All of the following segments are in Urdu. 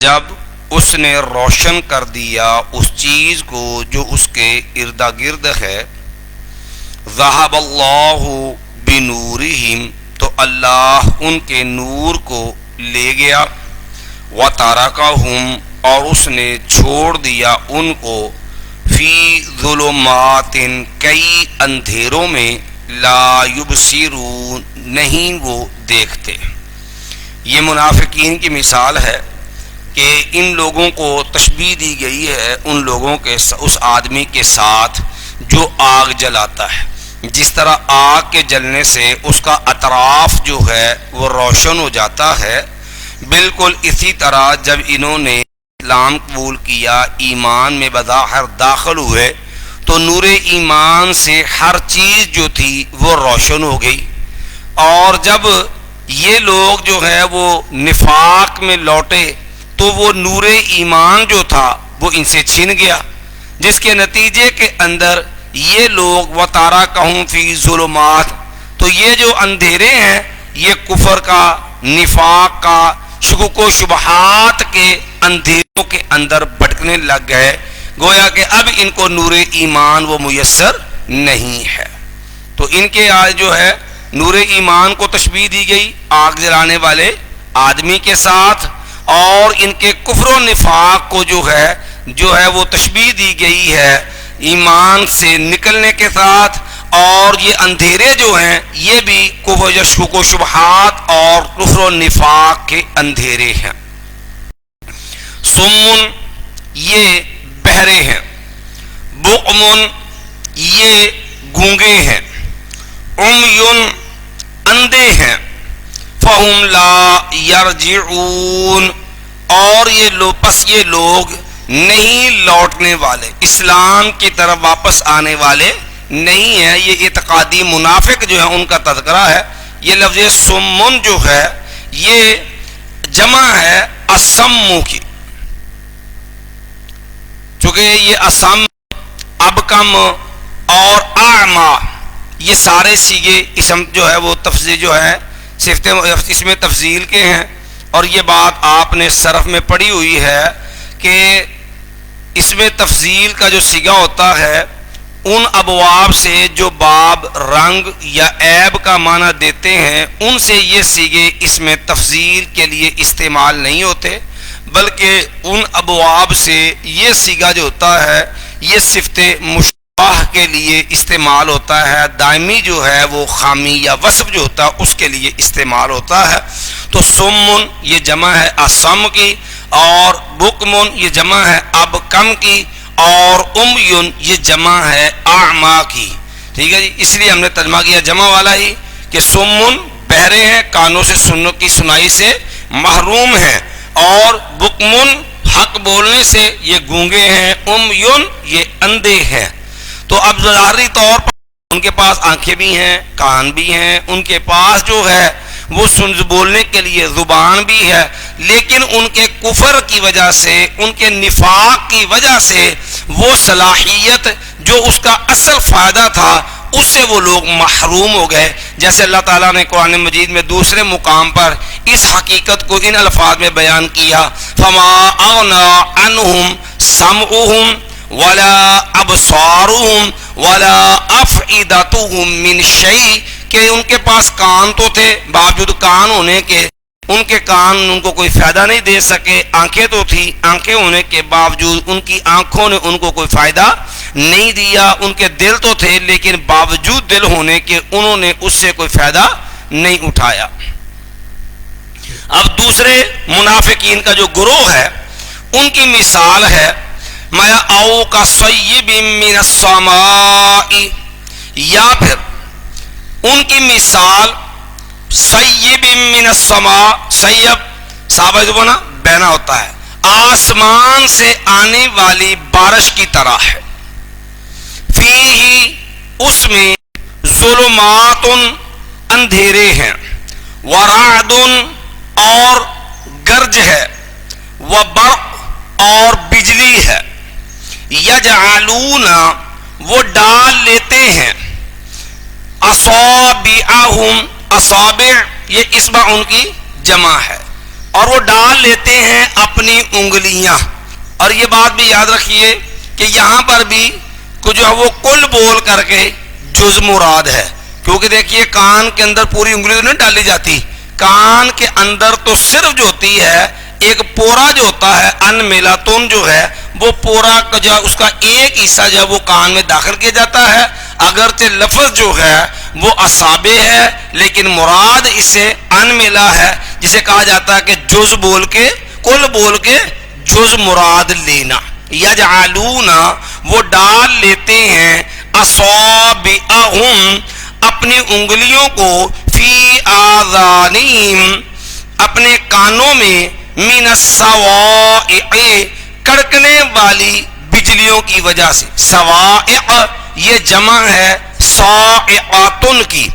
جب اس نے روشن کر دیا اس چیز کو جو اس کے ارد گرد ہے، ذہب اللہ بنورہم، تو اللہ ان کے نور کو لے گیا، وترکہم، اور اس نے چھوڑ دیا ان کو، فی ظلمات، کئی اندھیروں میں، لا یبصرون، نہیں وہ دیکھتے۔ یہ منافقین کی مثال ہے کہ ان لوگوں کو تشبیہ دی گئی ہے ان لوگوں کے اس آدمی کے ساتھ جو آگ جلاتا ہے۔ جس طرح آگ کے جلنے سے اس کا اطراف جو ہے وہ روشن ہو جاتا ہے، بالکل اسی طرح جب انہوں نے اسلام قبول کیا، ایمان میں بظاہر داخل ہوئے، تو نور ایمان سے ہر چیز جو تھی وہ روشن ہو گئی۔ اور جب یہ لوگ جو ہے وہ نفاق میں لوٹے تو وہ نور ایمان جو تھا وہ ان سے چھن گیا، جس کے نتیجے کے اندر یہ لوگ وترکہم فی ظلمات، تو یہ جو اندھیرے ہیں یہ کفر کا، نفاق کا، شکوک و شبہات کے اندھیروں کے اندر بھٹکنے لگ گئے، گویا کہ اب ان کو نور ایمان وہ میسر نہیں ہے۔ تو ان کے آج جو ہے نور ایمان کو تشبیہ دی گئی آگ جلانے والے آدمی کے ساتھ، اور ان کے کفر و نفاق کو جو ہے وہ تشبیہ دی گئی ہے ایمان سے نکلنے کے ساتھ، اور یہ اندھیرے جو ہیں یہ بھی شکوک و شبہات اور کفر و نفاق کے اندھیرے ہیں۔ صم، یہ بہرے ہیں، بکم، یہ گونگے ہیں، عمی، اندھے ہیں، فہم لا یرجعون، اور یہ لوگ نہیں لوٹنے والے، اسلام کی طرف واپس آنے والے نہیں ہیں۔ یہ اعتقادی منافق جو ہے ان کا تذکرہ ہے۔ یہ لفظ سمن جو ہے یہ جمع ہے اسم کی، چونکہ یہ اسم، ابکم اور اعما، یہ سارے سیغے اسم جو ہے وہ تفضیل جو ہے صفت اس میں تفضیل کے ہیں، اور یہ بات آپ نے صرف میں پڑھی ہوئی ہے کہ اس میں تفضیل کا جو صیغہ ہوتا ہے ان ابواب سے جو باب رنگ یا عیب کا معنی دیتے ہیں ان سے یہ صیغے اس میں تفضیل کے لیے استعمال نہیں ہوتے، بلکہ ان ابواب سے یہ صیغہ جو ہوتا ہے یہ صفت مشبہ کے لیے استعمال ہوتا ہے، دائمی جو ہے وہ خامی یا وصف جو ہوتا ہے اس کے لیے استعمال ہوتا ہے۔ تو سمن یہ جمع ہے اسم کی، اور بکمن یہ جمع ہے ابکم کی، اور امیون یہ جمع ہے اعما کی۔ ٹھیک ہے جی، اس لیے ہم نے ترجمہ کیا جمع والا ہی کہ سمن بہرے ہیں، کانوں سے سننے کی سنائی سے محروم ہیں، اور بکمن حق بولنے سے یہ گونگے ہیں، امیون یہ اندھے ہیں۔ تو اب ظاہری طور پر ان کے پاس آنکھیں بھی ہیں، کان بھی ہیں، ان کے پاس جو ہے وہ بولنے کے لیے زبان بھی ہے، لیکن ان کے کفر کی وجہ سے، ان کے نفاق کی وجہ سے وہ صلاحیت جو اس کا اصل فائدہ تھا اس سے وہ لوگ محروم ہو گئے۔ جیسے اللہ تعالیٰ نے قرآن مجید میں دوسرے مقام پر اس حقیقت کو ان الفاظ میں بیان کیا، فما اغنى عنہم سمعہم ولا ابصارہم ولا افئدتہم من شیء، کہ ان کے پاس کان تو تھے، باوجود کان ہونے کے ان کے کان ان کو کوئی فائدہ نہیں دے سکے، آنکھیں تو تھی، آنکھیں ہونے کے باوجود ان کی آنکھوں نے ان کو کوئی فائدہ نہیں دیا، ان کے دل تو تھے لیکن باوجود دل ہونے کے انہوں نے اس سے کوئی فائدہ نہیں اٹھایا۔ اب دوسرے منافقین کا جو گروہ ہے ان کی مثال ہے مَا أَوْ كَصَيِّبٍ مِّنَ السَّمَاءِ، یا پھر ان کی مثال سیب من السماء، سیب صحابہ جو بنا بہنا ہوتا ہے، آسمان سے آنے والی بارش کی طرح ہے، فیہ اس میں ظلمات اندھیرے ہیں، ورعد اور گرج ہے، وبرق اور بجلی ہے، یجعلون وہ ڈال لیتے ہیں، اصابعہم، اصابع یہ اصبع ان کی جمع ہے، اور وہ ڈال لیتے ہیں اپنی انگلیاں. اور یہ بات بھی یاد رکھیے کہ یہاں پر بھی جو ہے وہ کل بول کر کے جز مراد ہے، کیونکہ دیکھیے کان کے اندر پوری انگلی تو نہیں ڈالی جاتی، کان کے اندر تو صرف جو ہوتی ہے ایک پورا جو ہوتا ہے ان میلاتون جو ہے وہ پورا جو اس کا ایک حصہ جو ہے وہ کان میں داخل کیا جاتا ہے. اگرچہ لفظ جو ہے وہ اصابع ہے لیکن مراد اسے ان میلا ہے، جسے کہا جاتا ہے کہ جز بول کے کل بول کے جز مراد لینا. یجعلون وہ ڈال لیتے ہیں اصابعہم اپنی انگلیوں کو فی آذانہم اپنے کانوں میں من الصواعق کڑکنے والی بجلیوں کی وجہ سے. صواعق یہ جمع ہے صاعقاتن کی.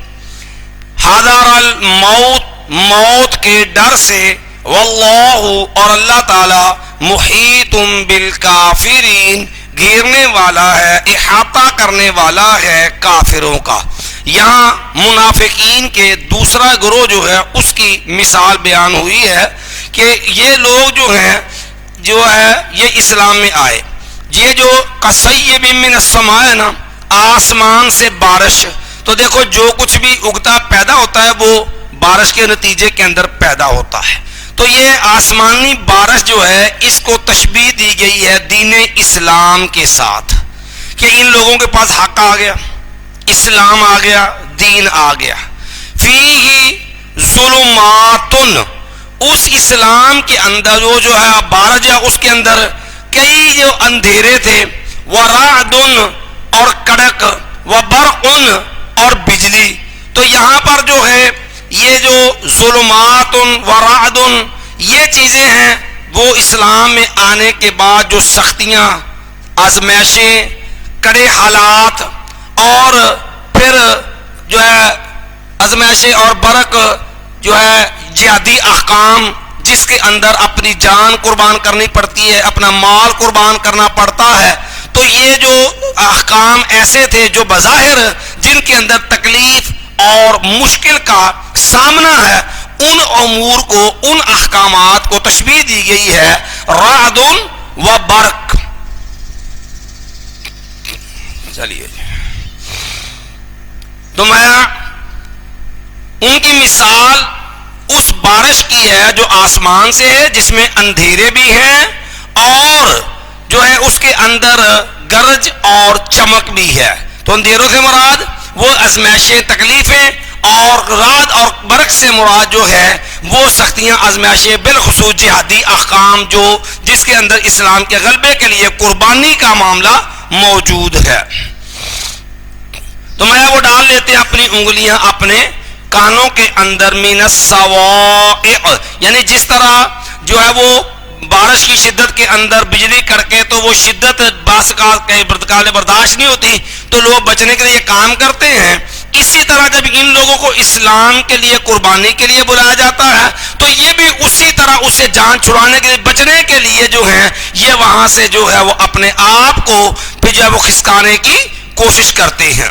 حذر الموت موت کے ڈر سے. واللہ اور اللہ تعالی محیط بالکافرین گھیرنے والا ہے احاطہ کرنے والا ہے کافروں کا. یہاں منافقین کے دوسرا گروہ جو ہے اس کی مثال بیان ہوئی ہے کہ یہ لوگ جو ہے یہ اسلام میں آئے. یہ جو کصیب من السماء ہے نا، آسمان سے بارش، تو دیکھو جو کچھ بھی اگتا پیدا ہوتا ہے وہ بارش کے نتیجے کے اندر پیدا ہوتا ہے. تو یہ آسمانی بارش جو ہے اس کو تشبیہ دی گئی ہے دین اسلام کے ساتھ کہ ان لوگوں کے پاس حق آ گیا، اسلام آ گیا، دین آ گیا. فیہ ظلماتن اس اسلام کے اندر وہ جو ہے بارش ہے اس کے اندر کئی جو اندھیرے تھے، ورعد اور کڑک، وبرق اور بجلی. تو یہاں پر جو ہے یہ جو ظلمات ورعد یہ چیزیں ہیں وہ اسلام میں آنے کے بعد جو سختیاں، آزمائشیں، کڑے حالات اور پھر جو ہے آزمائشیں اور برق جو ہے جہادی احکام جس کے اندر اپنی جان قربان کرنی پڑتی ہے، اپنا مال قربان کرنا پڑتا ہے. تو یہ جو احکام ایسے تھے جو بظاہر جن کے اندر تکلیف اور مشکل کا سامنا ہے، ان امور کو، ان احکامات کو تشبیہ دی گئی ہے رعد و برق. چلیے تو میں ان کی مثال اس بارش کی ہے جو آسمان سے ہے جس میں اندھیرے بھی ہیں اور جو ہے اس کے اندر گرج اور چمک بھی ہے. تو اندھیروں سے مراد وہ آزمائشیں، تکلیفیں، اور رعد اور برق سے مراد جو ہے وہ سختیاں، آزمائشیں، بالخصوص جہادی احکام جو جس کے اندر اسلام کے غلبے کے لیے قربانی کا معاملہ موجود ہے. تو میں وہ ڈال لیتے ہیں اپنی انگلیاں اپنے کانوں کے اندر من الصواعق، یعنی جس طرح جو ہے وہ بارش کی شدت کے اندر بجلی کڑکے تو وہ شدت برداشت نہیں ہوتی تو لوگ بچنے کے لیے کام کرتے ہیں. اسی طرح جب ان لوگوں کو اسلام کے لیے قربانی کے لیے بلایا جاتا ہے تو یہ بھی اسی طرح اس سے جان چھڑانے کے لیے، بچنے کے لیے جو ہے یہ وہاں سے جو ہے وہ اپنے آپ کو پھر جو ہے وہ کھسکانے کی کوشش کرتے ہیں.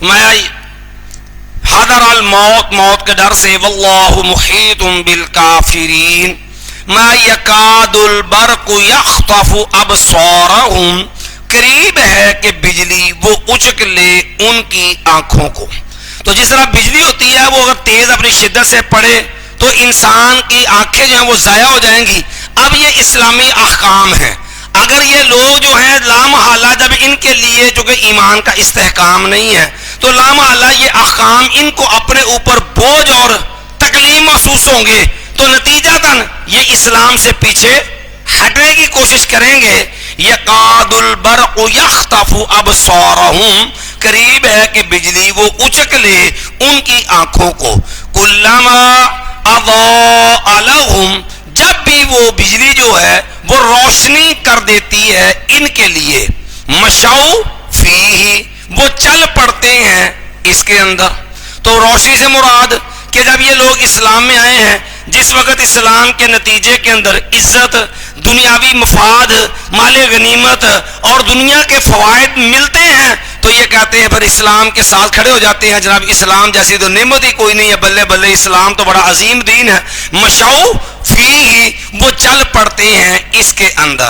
میں حذر الموت موت کے ڈر سے. واللہ محیط بالکافرین. ما یکاد البرق یخطف ابصارہم قریب ہے کہ بجلی وہ اچک لے ان کی آنکھوں کو. تو جس طرح بجلی ہوتی ہے وہ اگر تیز اپنی شدت سے پڑے تو انسان کی آنکھیں جو ہیں وہ ضائع ہو جائیں گی. اب یہ اسلامی احکام ہیں. اگر یہ لوگ جو ہیں لامحالہ جب ان کے لیے جو کہ ایمان کا استحکام نہیں ہے تو لامحالہ یہ احکام ان کو اپنے اوپر بوجھ اور تکلیف محسوس ہوں گے تو نتیجتاً یہ اسلام سے پیچھے ہٹنے کی کوشش کریں گے. یقاد البرق یخطف ابصارہم قریب ہے کہ بجلی وہ اچک لے ان کی آنکھوں کو. کلما اضاء لہم جب بھی وہ بجلی جو ہے وہ روشنی کر دیتی ہے ان کے لیے، مشوا فیہ وہ چل پڑتے ہیں اس کے اندر. تو روشنی سے مراد کہ جب یہ لوگ اسلام میں آئے ہیں جس وقت اسلام کے نتیجے کے اندر عزت، دنیاوی مفاد، مال غنیمت اور دنیا کے فوائد ملتے ہیں تو یہ کہتے ہیں پھر اسلام کے ساتھ کھڑے ہو جاتے ہیں جناب اسلام جیسی تو نعمت ہی کوئی نہیں ہے، بلے بلے اسلام تو بڑا عظیم دین ہے، مشاؤ فی وہ چل پڑتے ہیں اس کے اندر۔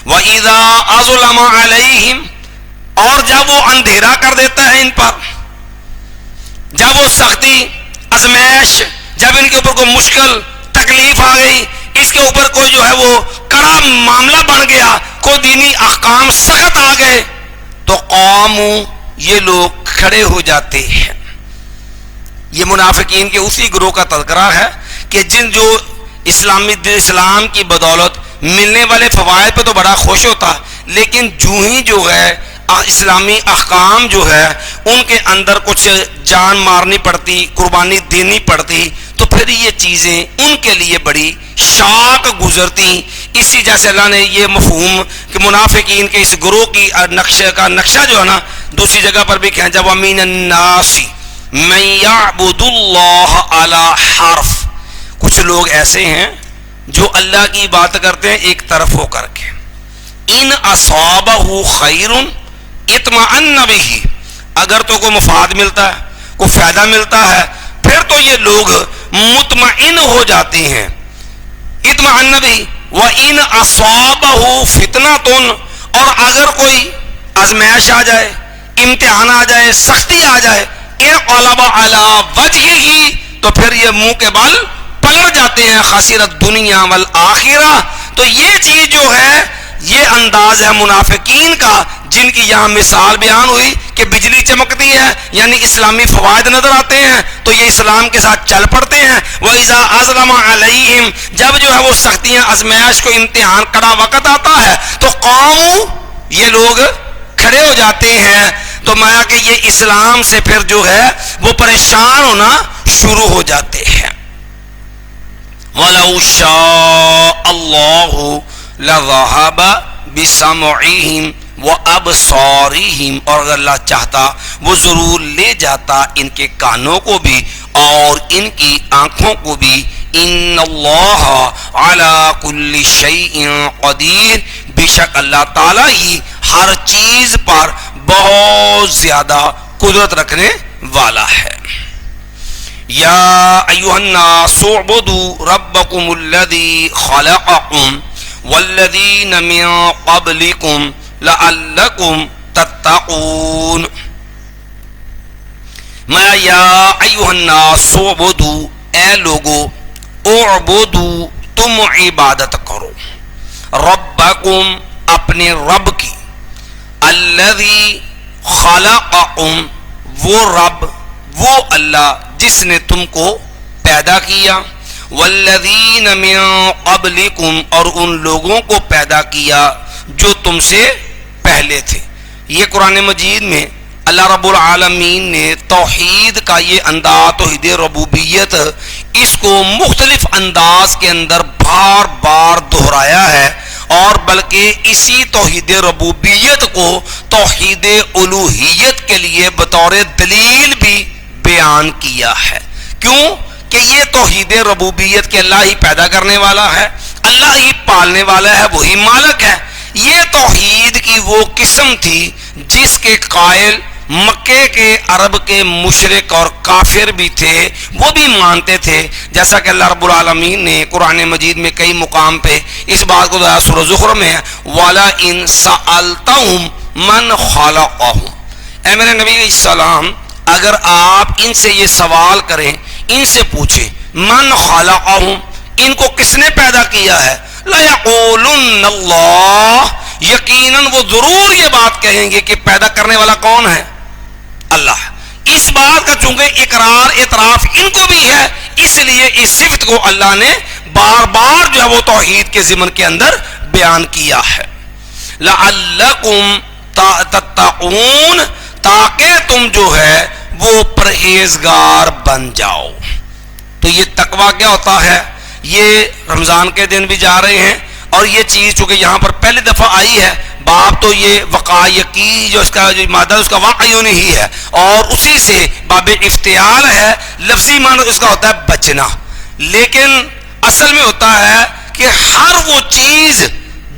وَإِذَا أَظْلَمَ عَلَيْهِمْ اور جب وہ اندھیرا کر دیتا ہے ان پر، جب وہ سختی ازمائش، جب ان کے اوپر کوئی مشکل تکلیف آ گئی، اس کے اوپر کوئی جو ہے وہ کڑا معاملہ بن گیا، کوئی دینی احکام سخت آ گئے، تو قوموا یہ لوگ کھڑے ہو جاتے ہیں۔ یہ منافقین کے اسی گروہ کا تذکرہ ہے کہ جن جو اسلام کی بدولت ملنے والے فوائد پہ تو بڑا خوش ہوتا، لیکن جو ہی جو ہے اسلامی احکام جو ہے ان کے اندر کچھ جان مارنی پڑتی، قربانی دینی پڑتی، تو پھر یہ چیزیں ان کے لیے بڑی شاق گزرتی۔ اسی جیسے اللہ نے یہ مفہوم کہ منافقین کے اس گروہ کی نقشہ جو ہے نا دوسری جگہ پر بھی کھینچا، وَمِنَ النَّاسِ مَن يَعْبُدُ اللَّهَ عَلَى حَرْفٍ کچھ لوگ ایسے ہیں جو اللہ کی بات کرتے ہیں ایک طرف ہو کر کے، ان اصابہ خیر اطمأن بہ اگر تو کوئی مفاد ملتا ہے، کوئی فائدہ ملتا ہے، پھر تو یہ لوگ مطمئن ہو جاتے ہیں، اطمأن بہ۔ وَإِنْ أَصَابَهُ فِتْنَةٌ اور اگر کوئی آزمائش آ جائے، امتحان آ جائے، سختی آ جائے، انقلب علی وجہہ تو پھر یہ منہ کے بل پلٹ جاتے ہیں، خسرت دنیا والآخرہ۔ تو یہ چیز جو ہے یہ انداز ہے منافقین کا، جن کی یہاں مثال بیان ہوئی کہ بجلی چمکتی ہے یعنی اسلامی فوائد نظر آتے ہیں تو یہ اسلام کے ساتھ چل پڑتے ہیں۔ وَإِذَا أَظْلَمَ عَلَيْهِمْ جب جو ہے وہ سختیاں ازمائش کو امتحان کڑا وقت آتا ہے تو قوم یہ لوگ کھڑے ہو جاتے ہیں، تو مایا کہ یہ اسلام سے پھر جو ہے وہ پریشان ہونا شروع ہو جاتے ہیں۔ وَلَوْ شَاءَ اللَّهُ لَذَهَبَ بِسَمْعِهِمْ وَأَبْصَارِهِمْ اور اگر اللہ چاہتا وہ ضرور لے جاتا ان کے کانوں کو بھی اور ان کی آنکھوں کو بھی۔ ان اللہ علی کل شیء قدیر بے شک اللہ تعالی ہی ہر چیز پر بہت زیادہ قدرت رکھنے والا ہے۔ یا ایھا الناس اعبدوا ربکم الذی خلقکم والذین من قبلکم لعلکم تتقون۔ میں یا ایھا الناس اعبدوا اے لوگو اعبدوا تم عبادت کرو، ربکم اپنے رب کی، الذی خلقکم وہ رب وہ اللہ جس نے تم کو پیدا کیا، والذین من قبلکم اور ان لوگوں کو پیدا کیا جو تم سے پہلے تھے۔ یہ قرآن مجید میں اللہ رب العالمین نے توحید کا یہ انداز توحید ربوبیت اس کو مختلف انداز کے اندر بار بار دہرایا ہے، اور بلکہ اسی توحید ربوبیت کو توحید الوہیت کے لیے بطور دلیل بھی بیان کیا ہے۔ کیوں کہ یہ توحید ربوبیت کے اللہ ہی پیدا کرنے والا ہے، اللہ ہی پالنے والا ہے، وہی مالک ہے۔ یہ توحید کی وہ قسم تھی جس کے قائل مکے کے عرب کے مشرک اور کافر بھی تھے، وہ بھی مانتے تھے، جیسا کہ اللہ رب العالمین نے قرآن مجید میں کئی مقام پہ اس بات کو دیا، سورہ زخرف میں وَلَئِن سَأَلْتَهُمْ مَنْ خَلَقَهُمْ اے میرے نبی علیہ السلام اگر آپ ان سے یہ سوال کریں، ان سے پوچھیں من خلقہم ان کو کس نے پیدا کیا ہے، لَيَقُولُنَّ اللَّهُ یقیناً وہ ضرور یہ بات کہیں گے کہ پیدا کرنے والا کون ہے، اللہ۔ اس بات کا چونکہ اقرار اعتراف ان کو بھی ہے، اس لیے اس صفت کو اللہ نے بار بار جو ہے وہ توحید کے ضمن کے اندر بیان کیا ہے۔ لَعَلَّكُمْ تَتَّقُونَ تاکہ تم جو ہے وہ پرہیزگار بن جاؤ۔ تو یہ تقویٰ کیا ہوتا ہے؟ یہ رمضان کے دن بھی جا رہے ہیں اور یہ چیز چونکہ یہاں پر پہلی دفعہ آئی ہے، باب تو یہ وقایقی جو اس کا جو مادہ اس کا واقعیون ہی ہے، اور اسی سے باب افتعال ہے، لفظی معنی اس کا ہوتا ہے بچنا، لیکن اصل میں ہوتا ہے کہ ہر وہ چیز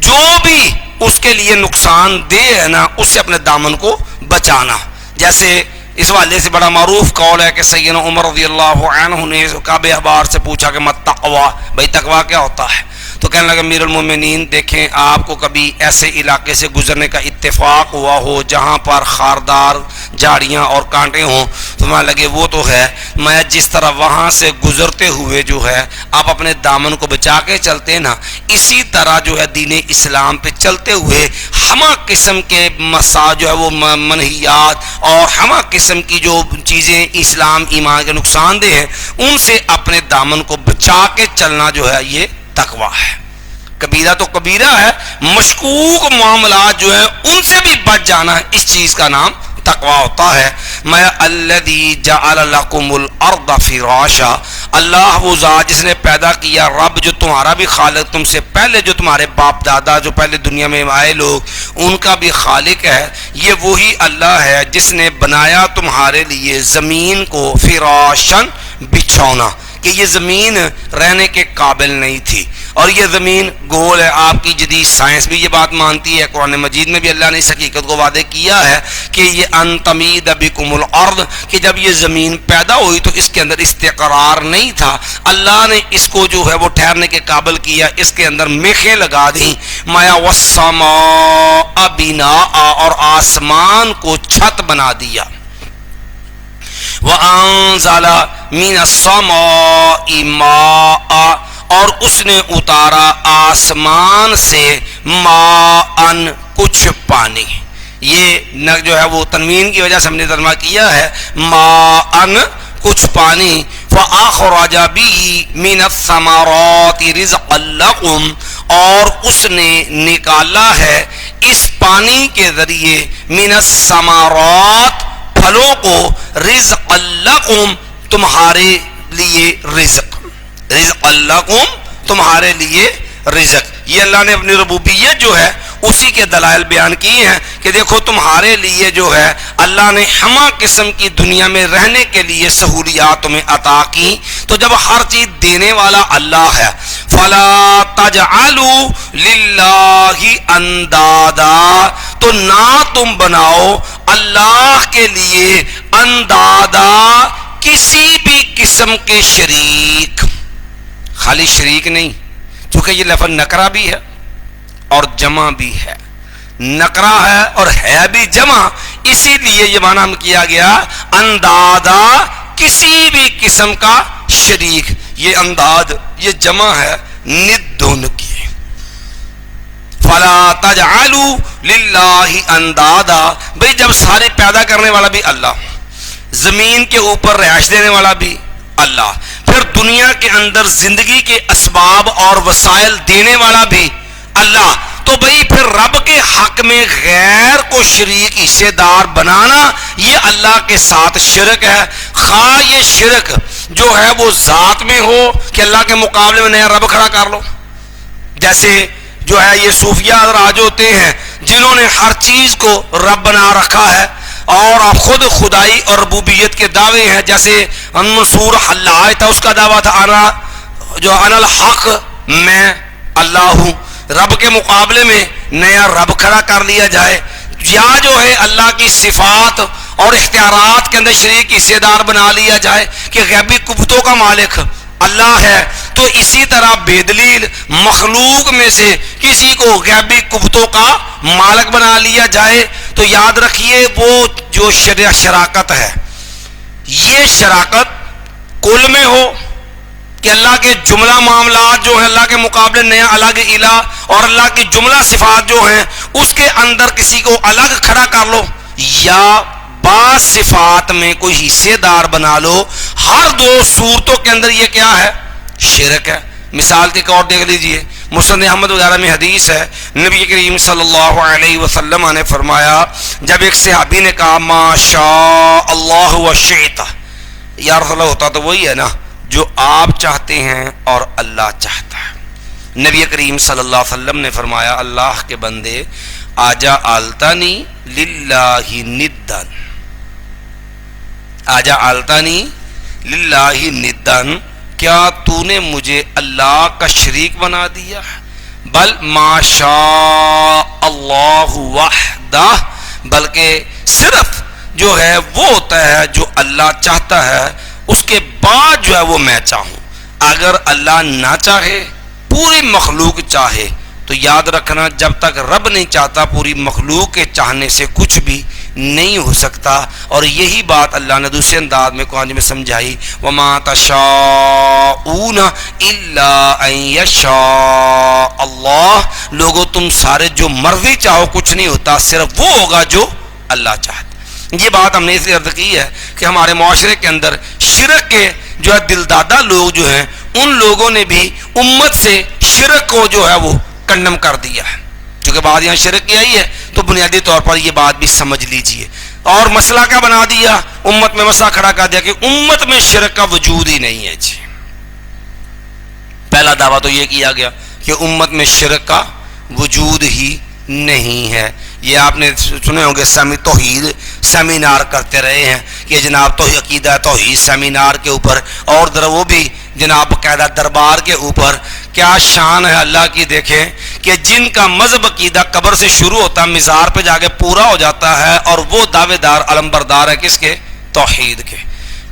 جو بھی اس کے لیے نقصان دہ ہے نا، اس سے اپنے دامن کو بچانا. جیسے اس والے سے بڑا معروف قول ہے کہ سیدنا عمر رضی اللہ عنہ نے کعب احبار سے پوچھا کہ مت تقوا، بھائی تقوا کیا ہوتا ہے؟ تو کہنے لگا امیر المومنین دیکھیں آپ کو کبھی ایسے علاقے سے گزرنے کا اتفاق ہوا ہو جہاں پر خاردار جھاڑیاں اور کانٹے ہوں، تو میں لگے وہ تو ہے، میں جس طرح وہاں سے گزرتے ہوئے جو ہے آپ اپنے دامن کو بچا کے چلتے نا، اسی طرح جو ہے دین اسلام پہ چلتے ہوئے ہمہ قسم کے جو ہے وہ منہیات اور ہمہ قسم کی جو چیزیں اسلام ایمان کے نقصان دہ ہیں ان سے اپنے دامن کو بچا کے چلنا جو ہے یہ تقویٰ ہے. کبیرہ تو کبیرہ ہے، مشکوک معاملات جو ہیں ان سے بھی بچ جانا ہے، اس چیز کا نام تقویٰ ہوتا ہے. میں الذی جعل لکم الارض فراشا، اللہ وہ ذات جس نے پیدا کیا، رب جو تمہارا بھی خالق، تم سے پہلے جو تمہارے باپ دادا جو پہلے دنیا میں آئے لوگ ان کا بھی خالق ہے. یہ وہی اللہ ہے جس نے بنایا تمہارے لیے زمین کو فراشن، بچھونا، کہ یہ زمین رہنے کے قابل نہیں تھی اور یہ زمین گول ہے. آپ کی جدید سائنس بھی یہ بات مانتی ہے، قرآن مجید میں بھی اللہ نے اس حقیقت کو وعدے کیا ہے کہ یہ ان تمید بکم الارض، کہ جب یہ زمین پیدا ہوئی تو اس کے اندر استقرار نہیں تھا، اللہ نے اس کو جو ہے وہ ٹھہرنے کے قابل کیا، اس کے اندر میخیں لگا دیں. مایا والسماء بناء، اور آسمان کو چھت بنا دیا. وَأَنزَلَ مِنَ السَّمَاءِ مَاءً، اور اس نے اتارا آسمان سے ماءً، کچھ پانی. یہ جو ہے وہ تنوین کی وجہ سے ہم نے ترجمہ کیا ہے ماءً، کچھ پانی. فَأَخْرَجَ بِهِ مِنَ الثَّمَرَاتِ رِزْقًا لَكُمْ، اور اس نے نکالا ہے اس پانی کے ذریعے مِنَ الثَّمَرَاتِ، پھلوں کو، رزق لکم، تمہارے لیے رزق، رزق لکم، تمہارے لیے رزق. یہ اللہ نے اپنی ربوبیت جو ہے اسی کے دلائل بیان کیے ہیں کہ دیکھو تمہارے لیے جو ہے اللہ نے ہمہ قسم کی دنیا میں رہنے کے لیے سہولیات تمہیں عطا کی. تو جب ہر چیز دینے والا اللہ ہے، فلا تجعلوا للہ اندادا، تو نہ تم بناؤ اللہ کے لیے اندادا، کسی بھی قسم کے شریک. خالی شریک نہیں، چونکہ یہ لفظ نکرہ بھی ہے اور جمع بھی ہے، نکرہ ہے اور ہے بھی جمع، اسی لیے یہ معنی کیا گیا اندادا، کسی بھی قسم کا شریک. یہ انداد یہ جمع ہے ندن کی. فلا تجعلوا للہ اندادا، بھئی جب سارے پیدا کرنے والا بھی اللہ، زمین کے اوپر رہائش دینے والا بھی اللہ، پھر دنیا کے اندر زندگی کے اسباب اور وسائل دینے والا بھی اللہ، تو بھئی پھر رب کے حق میں غیر کو شریک حصے دار بنانا یہ اللہ کے ساتھ شرک ہے. خواہ یہ شرک جو ہے وہ ذات میں ہو کہ اللہ کے مقابلے میں نیا رب کھڑا کر لو، جیسے جو ہے یہ صوفیہ حضرات ہوتے ہیں جنہوں نے ہر چیز کو رب بنا رکھا ہے اور خود خدائی اور ربوبیت کے دعوے ہیں. جیسے منصور حلاج تھا، اس کا دعویٰ تھا انا الحق، میں اللہ ہوں. رب کے مقابلے میں نیا رب کھڑا کر لیا جائے، یا جو ہے اللہ کی صفات اور اختیارات کے اندر شریک حصے دار بنا لیا جائے کہ غیبی قوتوں کا مالک اللہ ہے، تو اسی طرح بے دلیل مخلوق میں سے کسی کو غیبی قوتوں کا مالک بنا لیا جائے. تو یاد رکھیے وہ جو شراکت ہے، یہ شراکت کل میں ہو کہ اللہ کے جملہ معاملات جو ہیں اللہ کے مقابلے نیا الگ الہ، اور اللہ کی جملہ صفات جو ہیں اس کے اندر کسی کو الگ کھڑا کر لو، یا بعض صفات میں کوئی حصے دار بنا لو. ہر دو صورتوں کے اندر یہ کیا ہے؟ شرک ہے. مثال کے طور دیکھ لیجئے، مسند احمد وغیرہ میں حدیث ہے، نبی کریم صلی اللہ علیہ وسلم نے فرمایا، جب ایک صحابی نے کہا ما شاء اللہ و شئت، یا رسول اللہ ہوتا تو وہی ہے نا جو آپ چاہتے ہیں اور اللہ چاہتا ہے. نبی کریم صلی اللہ علیہ وسلم نے فرمایا اللہ کے بندے آجا آلتانی للہ ندن، آجا آلتانی للہ ندن، کیا تو نے مجھے اللہ کا شریک بنا دیا؟ بل ما شاء اللہ وحدہ، بلکہ صرف جو ہے وہ ہوتا ہے جو اللہ چاہتا ہے، اس کے بعد جو ہے وہ میں چاہوں۔ اگر اللہ نہ چاہے، پوری مخلوق چاہے، تو یاد رکھنا جب تک رب نہیں چاہتا پوری مخلوق کے چاہنے سے کچھ بھی نہیں ہو سکتا۔ اور یہی بات اللہ نے دوسرے انداز میں قرآن میں سمجھائی، وَمَا تَشَاءُونَ إِلَّا أَن يَشَاءَ اللَّهُ، لوگوں تم سارے جو مرضی چاہو کچھ نہیں ہوتا، صرف وہ ہوگا جو اللہ چاہتا۔ یہ بات ہم نے اس لیے عرض کی ہے کہ ہمارے معاشرے کے اندر شرک کے جو ہے دل دادا لوگ جو ہیں، ان لوگوں نے بھی امت سے شرک کو جو ہے وہ کنڈم کر دیا ہے۔ کیونکہ بات یہاں شرک کی آئی ہے تو بنیادی طور پر یہ بات بھی سمجھ لیجئے۔ اور مسئلہ کیا بنا دیا؟ امت میں مسئلہ کھڑا کر دیا کہ امت میں شرک کا وجود ہی نہیں ہے جی۔ پہلا دعویٰ تو یہ کیا گیا کہ امت میں شرک کا وجود ہی نہیں ہے۔ یہ آپ نے سنے ہوں گے توحید سیمینار کرتے رہے ہیں کہ جناب تو عقیدہ توحید سیمینار کے اوپر، اور وہ بھی جناب باقاعدہ دربار کے اوپر۔ کیا شان ہے اللہ کی، دیکھیں کہ جن کا مذہب عقیدہ قبر سے شروع ہوتا ہے، مزار پہ جا کے پورا ہو جاتا ہے، اور وہ دعوے دار علمبردار ہے کس کے؟ توحید کے۔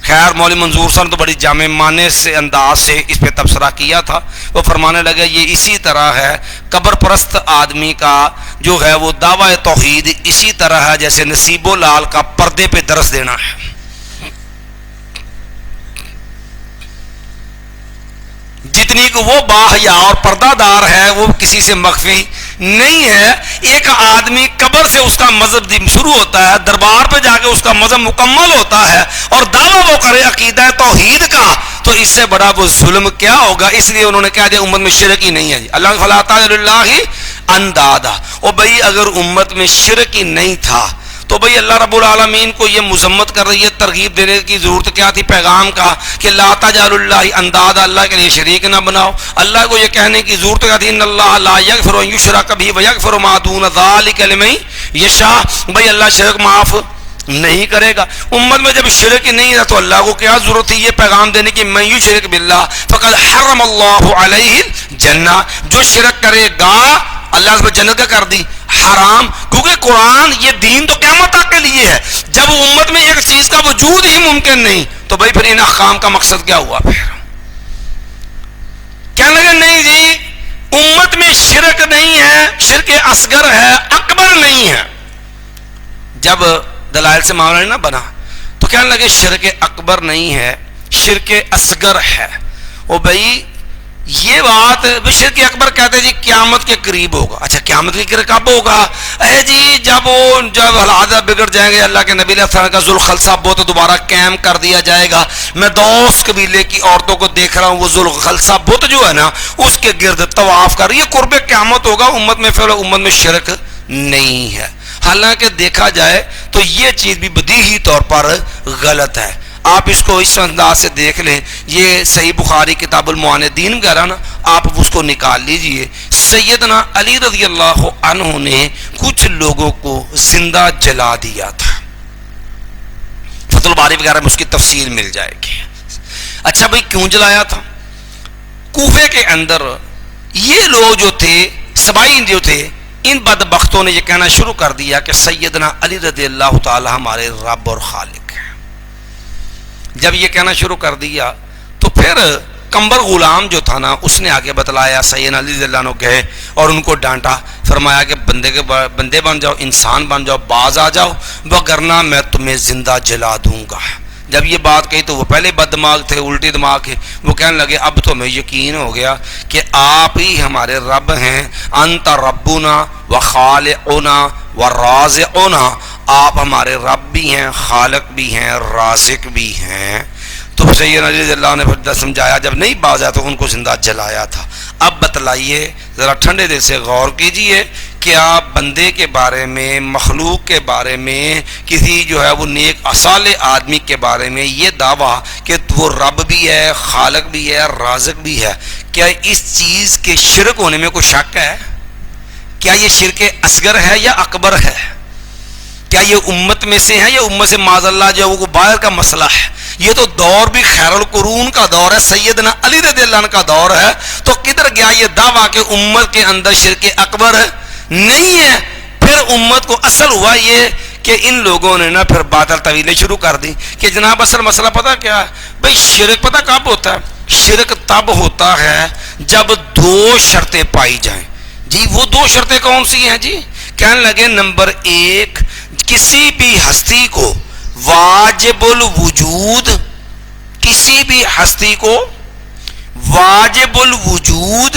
خیر مولوی منظور صاحب نے تو بڑی جامع معنی سے انداز سے اس پہ تبصرہ کیا تھا۔ وہ فرمانے لگے یہ اسی طرح ہے، قبر پرست آدمی کا جو ہے وہ دعوی توحید اسی طرح ہے جیسے نصیب و لال کا پردے پہ درس دینا ہے۔ جتنی کہ وہ باحیا اور پردہ دار ہے وہ کسی سے مخفی نہیں ہے۔ ایک آدمی قبر سے اس کا مذہب شروع ہوتا ہے، دربار پہ جا کے اس کا مذہب مکمل ہوتا ہے، اور دعویٰ وہ کرے عقیدہ توحید کا، تو اس سے بڑا وہ ظلم کیا ہوگا؟ اس لیے انہوں نے کہہ دیا امت میں شرک ہی نہیں ہے جی۔ اللہ فلا تجعلوا للہ اندادا، اور بھائی اگر امت میں شرک ہی نہیں تھا تو بھئی اللہ رب العالمین کو یہ مذمت کر رہی ہے، ترغیب دینے کی ضرورت کیا تھی پیغام کا کہ لا تجعلوا للہ اندادا، اللہ کے لیے شریک نہ بناؤ۔ اللہ کو یہ کہنے کی ضرورت کیا تھی ان اللہ لا یغفر ان یشرک بہ ویغفر ما دون ذلک لمن یشاء، بھئی اللہ شرک معاف نہیں کرے گا۔ امت میں جب شرک ہی نہیں ہے تو اللہ کو کیا ضرورت تھی یہ پیغام دینے کی من یشرک باللہ فقد حرم اللہ علیہ الجنہ، جو شرک کرے گا اللہ اس پر جنت کا کر دی حرام، کیونکہ قرآن یہ دین تو قیامت تک کے لیے ہے۔ جب امت میں ایک چیز کا وجود ہی ممکن نہیں تو بھائی پھر ان احکام کا مقصد کیا ہوا؟ پھر کہنے لگے نہیں جی امت میں شرک نہیں ہے، شرک اصغر ہے، اکبر نہیں ہے۔ جب دلائل سے معاملہ نہ بنا تو کہنے لگے شرک اکبر نہیں ہے، شرک اصغر ہے۔ او بھائی یہ بات شرک اکبر کہتے جی قیامت کے قریب ہوگا۔ اچھا قیامت کے قریب کب ہوگا؟ اے جی جب حالات بگڑ جائیں گے، اللہ کے نبی علیہ السلام کا ذوالخلصہ بت دوبارہ قائم کر دیا جائے گا۔ میں دوس قبیلے کی عورتوں کو دیکھ رہا ہوں، وہ ذوالخلصہ بت جو ہے نا اس کے گرد طواف کر رہی ہے، قرب قیامت ہوگا۔ امت میں پھر امت میں شرک نہیں ہے۔ حالانکہ دیکھا جائے تو یہ چیز بھی بدیہی طور پر غلط ہے۔ آپ اس کو اس انداز سے دیکھ لیں، یہ صحیح بخاری کتاب المعاندین وغیرہ نا آپ اس کو نکال لیجئے۔ سیدنا علی رضی اللہ عنہ نے کچھ لوگوں کو زندہ جلا دیا تھا، فتح الباری وغیرہ میں اس کی تفصیل مل جائے گی۔ اچھا بھائی کیوں جلایا تھا؟ کوفے کے اندر یہ لوگ جو تھے سبائی جو تھے، ان بدبختوں نے یہ کہنا شروع کر دیا کہ سیدنا علی رضی اللہ تعالی ہمارے رب اور خالق ہیں۔ جب یہ کہنا شروع کر دیا تو پھر کمبر غلام جو تھا نا اس نے آگے بتلایا، سیدنا علی رضی اللہ عنہ گئے اور ان کو ڈانٹا، فرمایا کہ بندے بن جاؤ، انسان بن جاؤ، باز آ جاؤ، وگرنہ میں تمہیں زندہ جلا دوں گا۔ جب یہ بات کہی تو وہ پہلے بد دماغ تھے، الٹی دماغ کے، وہ کہنے لگے اب تو ہمیں یقین ہو گیا کہ آپ ہی ہمارے رب ہیں، انت ربنا و خالقنا و رازقنا، آپ ہمارے رب بھی ہیں، خالق بھی ہیں، رازق بھی ہیں۔ تو سیدنا علی رضی اللہ نے پھر سمجھایا، جب نہیں باز آیا تو ان کو زندہ جلایا تھا۔ اب بتلائیے ذرا ٹھنڈے دل سے غور کیجئے، کیا بندے کے بارے میں، مخلوق کے بارے میں، کسی جو ہے وہ نیک اصالح آدمی کے بارے میں یہ دعویٰ کہ وہ رب بھی ہے، خالق بھی ہے، رازق بھی ہے، کیا اس چیز کے شرک ہونے میں کوئی شک ہے؟ کیا یہ شرک اصغر ہے یا اکبر ہے؟ کیا یہ امت میں سے ہے یا امت سے معاذ اللہ جو ہے وہ باہر کا مسئلہ ہے؟ یہ تو دور بھی خیر القرون کا دور ہے، سیدنا علی رضی اللہ عنہ کا دور ہے، تو کدھر گیا یہ دعویٰ کہ امت کے اندر شرک اکبر نہیں ہے؟ پھر امت کو اصل ہوا یہ کہ ان لوگوں نے نا پھر باطل طویلیں شروع کر دی کہ جناب اصل مسئلہ پتہ کیا ہے بھائی، شرک پتہ کب ہوتا ہے؟ شرک تب ہوتا ہے جب دو شرطیں پائی جائیں۔ جی وہ دو شرطیں کون سی ہیں؟ جی کہنے لگے نمبر ایک، کسی بھی ہستی کو واجب الوجود، کسی بھی ہستی کو واجب الوجود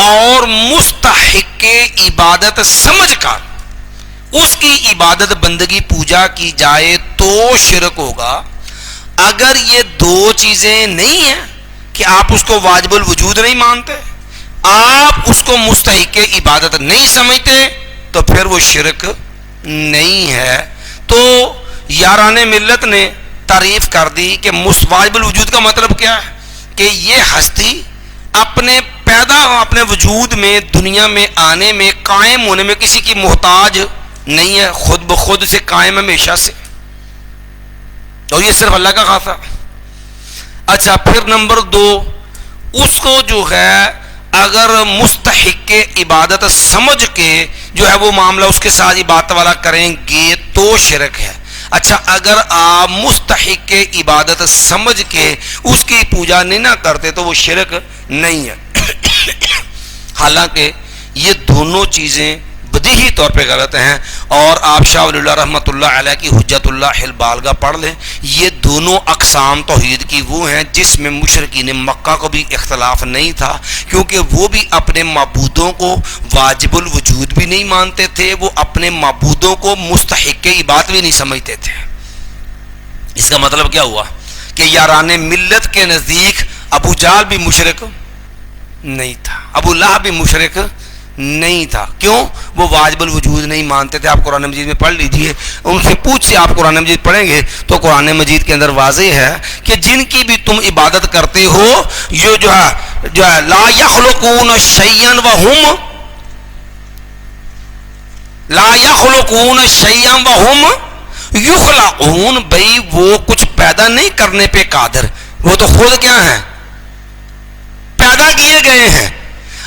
اور مستحق عبادت سمجھ کر اس کی عبادت بندگی پوجا کی جائے تو شرک ہوگا۔ اگر یہ دو چیزیں نہیں ہیں کہ آپ اس کو واجب الوجود نہیں مانتے، آپ اس کو مستحق عبادت نہیں سمجھتے، تو پھر وہ شرک نہیں ہے۔ تو یاران ملت نے تعریف کر دی کہ واجب الوجود کا مطلب کیا ہے کہ یہ ہستی اپنے اپنے وجود میں، دنیا میں آنے میں، قائم ہونے میں کسی کی محتاج نہیں ہے، خود بخود سے قائم ہمیشہ سے، اور یہ صرف اللہ کا خاصہ۔ اچھا پھر نمبر دو، اس کو جو ہے اگر مستحق عبادت سمجھ کے جو ہے وہ معاملہ اس کے ساتھ عبادت والا کریں گے تو شرک ہے۔ اچھا اگر آپ مستحق عبادت سمجھ کے اس کی پوجا نہیں نہ کرتے تو وہ شرک نہیں ہے۔ حالانکہ یہ دونوں چیزیں بدیہی طور پہ غلط ہیں، اور آپ شاہ ولی اللہ رحمۃ اللہ علیہ کی حجت اللہ البالغہ پڑھ لیں، یہ دونوں اقسام توحید کی وہ ہیں جس میں مشرکین مکہ کو بھی اختلاف نہیں تھا، کیونکہ وہ بھی اپنے معبودوں کو واجب الوجود بھی نہیں مانتے تھے، وہ اپنے معبودوں کو مستحق عبادت بھی نہیں سمجھتے تھے۔ اس کا مطلب کیا ہوا کہ یاران ملت کے نزدیک ابو جہل بھی مشرک نہیں تھا، ابو لہب بھی مشرک نہیں تھا۔ کیوں؟ وہ واجب الوجود نہیں مانتے تھے۔ آپ قرآن مجید میں پڑھ لیجئے، ان سے پوچھئے، آپ قرآن مجید پڑھیں گے تو قرآن مجید کے اندر واضح ہے کہ جن کی بھی تم عبادت کرتے ہو یہ جو ہے لا یخلقون شیئا وہم یخلقون، بھئی وہ کچھ پیدا نہیں کرنے پہ قادر، وہ تو خود کیا ہیں؟ پیدا کیے گئے ہیں۔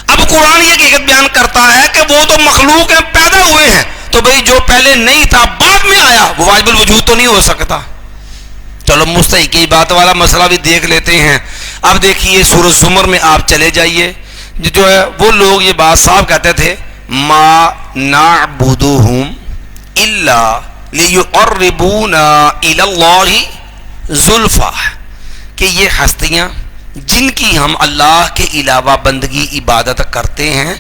اب قرآن یہ حقیقت بیان کرتا ہے کہ وہ تو مخلوق ہیں، پیدا ہوئے ہیں، تو بھئی جو پہلے نہیں تھا بعد میں آیا وہ واجب الوجود تو نہیں ہو سکتا۔ چلو مستحق بات والا مسئلہ بھی دیکھ لیتے ہیں۔ اب دیکھیے سورۃ زمر میں آپ چلے جائیے، جو ہے وہ لوگ یہ بات صاحب کہتے تھے ما نعبدہم الا لیقربونا الی اللہ زلفا، کہ یہ ہستیاں جن کی ہم اللہ کے علاوہ بندگی عبادت کرتے ہیں،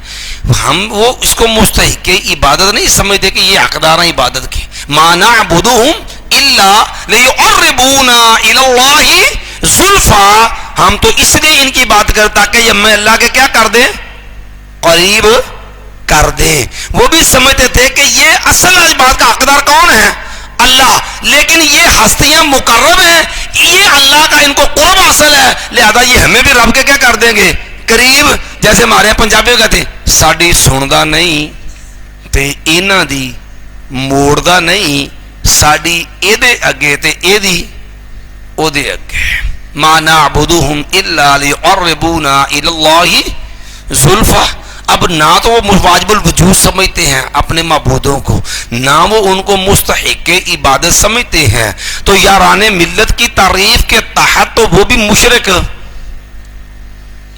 ہم وہ اس کو مستحق عبادت نہیں سمجھتے کہ یہ حقدار ہیں عبادت کے۔ ما نعبدہم الا لیقربونا الی اللہ زلفا، ہم تو اس لیے ان کی بات کرتے تاکہ ہمیں اللہ کے کیا کر دیں؟ قریب کر دیں۔ وہ بھی سمجھتے تھے کہ یہ اصل اس بات کا حقدار کون ہے؟ اللہ، لیکن یہ ہستیاں مقرب ہیں، یہ اللہ کا ان کو قرب حاصل ہے، لہذا یہ ہمیں بھی رب کے کیا کر دیں گے؟ قریب۔ جیسے ہمارے پنجابی کہتے ہیں ساڈی سندا نہیں تے انہاں دی موڑدا نہیں، ساڈی اے دے اگے تے اے دی او دے اگے۔ ما نعبدہم الا لیقربونا الی اللہ زلفا، اب نہ تو وہ واجب الوجود سمجھتے ہیں اپنے معبودوں کو، نہ وہ ان کو مستحق عبادت سمجھتے ہیں، تو یاران ملت کی تعریف کے تحت تو وہ بھی مشرک۔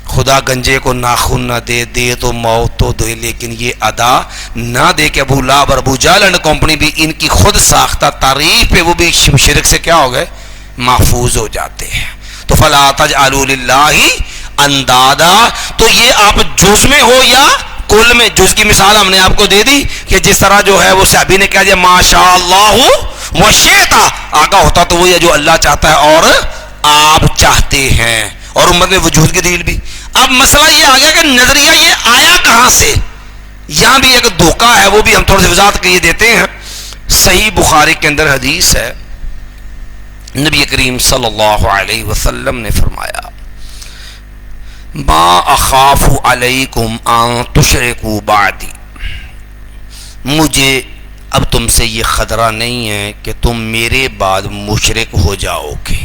خدا گنجے کو ناخن نہ دے، دے تو موت تو دے، لیکن یہ ادا نہ دے کہ ابو لہب اور ابو جہل اینڈ کمپنی بھی ان کی خود ساختہ تعریف پہ وہ بھی شرک سے کیا ہو گئے؟ محفوظ ہو جاتے ہیں۔ تو فلا تجعلوا للہ اندادا، تو یہ آپ جز میں ہو یا کل میں؟ جز کی مثال ہم نے آپ کو دے دی کہ جس طرح جو ہے وہ صحابی نے کہا دیا ما شاء اللہ وشئت، آقا ہوتا تو وہی ہے جو اللہ چاہتا ہے اور آپ چاہتے ہیں، اور امت میں وجود کی دلیل بھی۔ اب مسئلہ یہ آ گیا کہ نظریہ یہ آیا کہاں سے؟ یہاں بھی ایک دھوکہ ہے، وہ بھی ہم تھوڑے سے وضاحت کے لیے دیتے ہیں۔ صحیح بخاری کے اندر حدیث ہے، نبی کریم صلی اللہ علیہ وسلم نے فرمایا ما اخاف علیکم ان تشرکوا بعدی، مجھے اب تم سے یہ خطرہ نہیں ہے کہ تم میرے بعد مشرک ہو جاؤ گے۔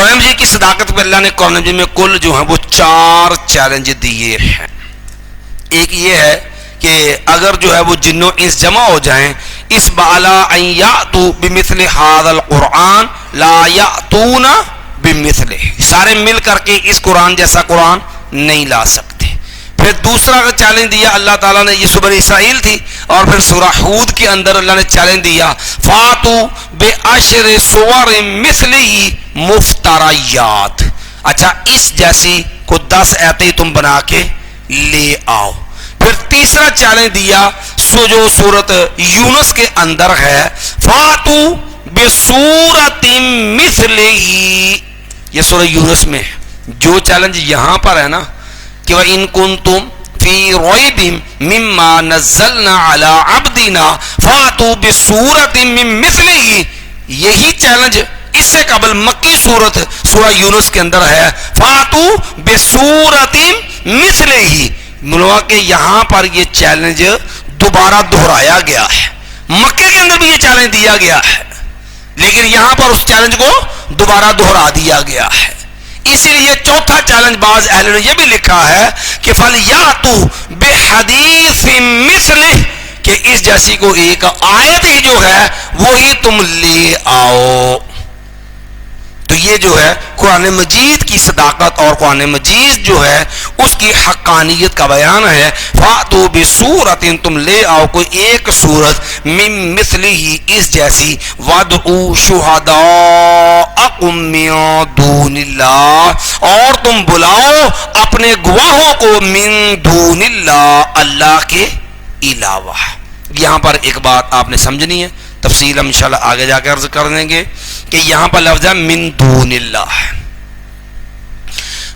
قرآن مجید کی صداقت پہ اللہ نے قرآن مجید میں کل جو ہیں وہ 4 چیلنج دیے ہیں. ایک یہ ہے کہ اگر جو ہے وہ جن و انس جمع ہو جائیں اس بالا ان یاتوا بمثل هذا القرآن لا یاتون بمثلہ، سارے مل کر کے اس قرآن جیسا قرآن نہیں لا سکتے. پھر دوسرا چیلنج دیا اللہ تعالیٰ نے، یہ سورہ بنی اسرائیل تھی، اور پھر سورہ ہود کے اندر اللہ نے چیلنج دیا فاتوا بعشر سور مثلہ مفتریات، اچھا اس جیسی کو 10 آیتیں تم بنا کے لے آؤ. پھر تیسرا چیلنج دیا سو جو سورت یونس کے اندر ہے فاتوا بسورۃ مثلہ، یہ سورہ یونس میں ہے. جو چیلنج یہاں پر ہے نا کہ وَإِن كُنتُمْ فِي رَيْبٍ مِّمَّا نَزَّلْنَا عَلَىٰ عَبْدِنَا فَأْتُوا بِسُورَةٍ مِّن مِّثْلِهِ، یہی چیلنج اس سے قبل مکی سورت سورہ یونس کے اندر ہے فَأْتُوا بِسُورَةٍ مِّثْلِهِ. ملوا کہ یہاں پر یہ چیلنج دوبارہ دہرایا گیا ہے. مکے کے اندر بھی یہ چیلنج دیا گیا ہے لیکن یہاں پر اس چیلنج کو دوبارہ دہرا دیا گیا ہے. اسی لیے چوتھا چیلنج بعض اہل نے یہ بھی لکھا ہے کہ فَلْيَأْتُوا بِحَدِيثٍ مِّثْلِهِ، کہ اس جیسی کو ایک آیت ہی جو ہے وہی تم لے آؤ. تو یہ جو ہے قرآن مجید کی صداقت اور قرآن مجید جو ہے اس کی حقانیت کا بیان ہے. فَأْتُوا بِسُورَةٍ، تم لے آؤ کوئی ایک سورت مِن مِثْلِهِ اس جیسی، وَادْعُوا شُهَدَاءَكُم مِّن دُونِ اللَّهِ، اور تم بلاؤ اپنے گواہوں کو من دون اللہ، اللہ کے علاوہ. یہاں پر ایک بات آپ نے سمجھنی ہے، تفصیل ہم انشاءاللہ آگے جا کے عرض کر دیں گے کہ یہاں پر لفظ ہے من دون اللہ.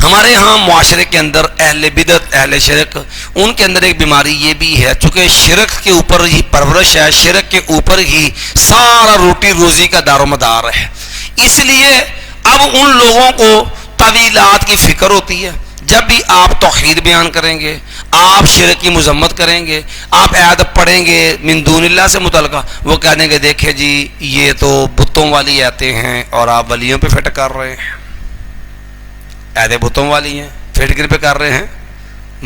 ہمارے ہاں معاشرے کے اندر اہل بدعت اہل شرک ان کے اندر ایک بیماری یہ بھی ہے، چونکہ شرک کے اوپر ہی پرورش ہے، شرک کے اوپر ہی سارا روٹی روزی کا دار و مدار ہے. اس لیے اب ان لوگوں کو طویلات کی فکر ہوتی ہے. جب بھی آپ توحید بیان کریں گے، آپ شرک کی مذمت کریں گے، آپ آیت پڑھیں گے من دون اللہ سے متعلقہ، وہ کہہ دیں گے دیکھیں جی یہ تو بتوں والی آیتیں ہیں اور آپ ولیوں پہ فٹ کر رہے ہیں. آیتیں بتوں والی ہیں، فٹ گر پہ کر رہے ہیں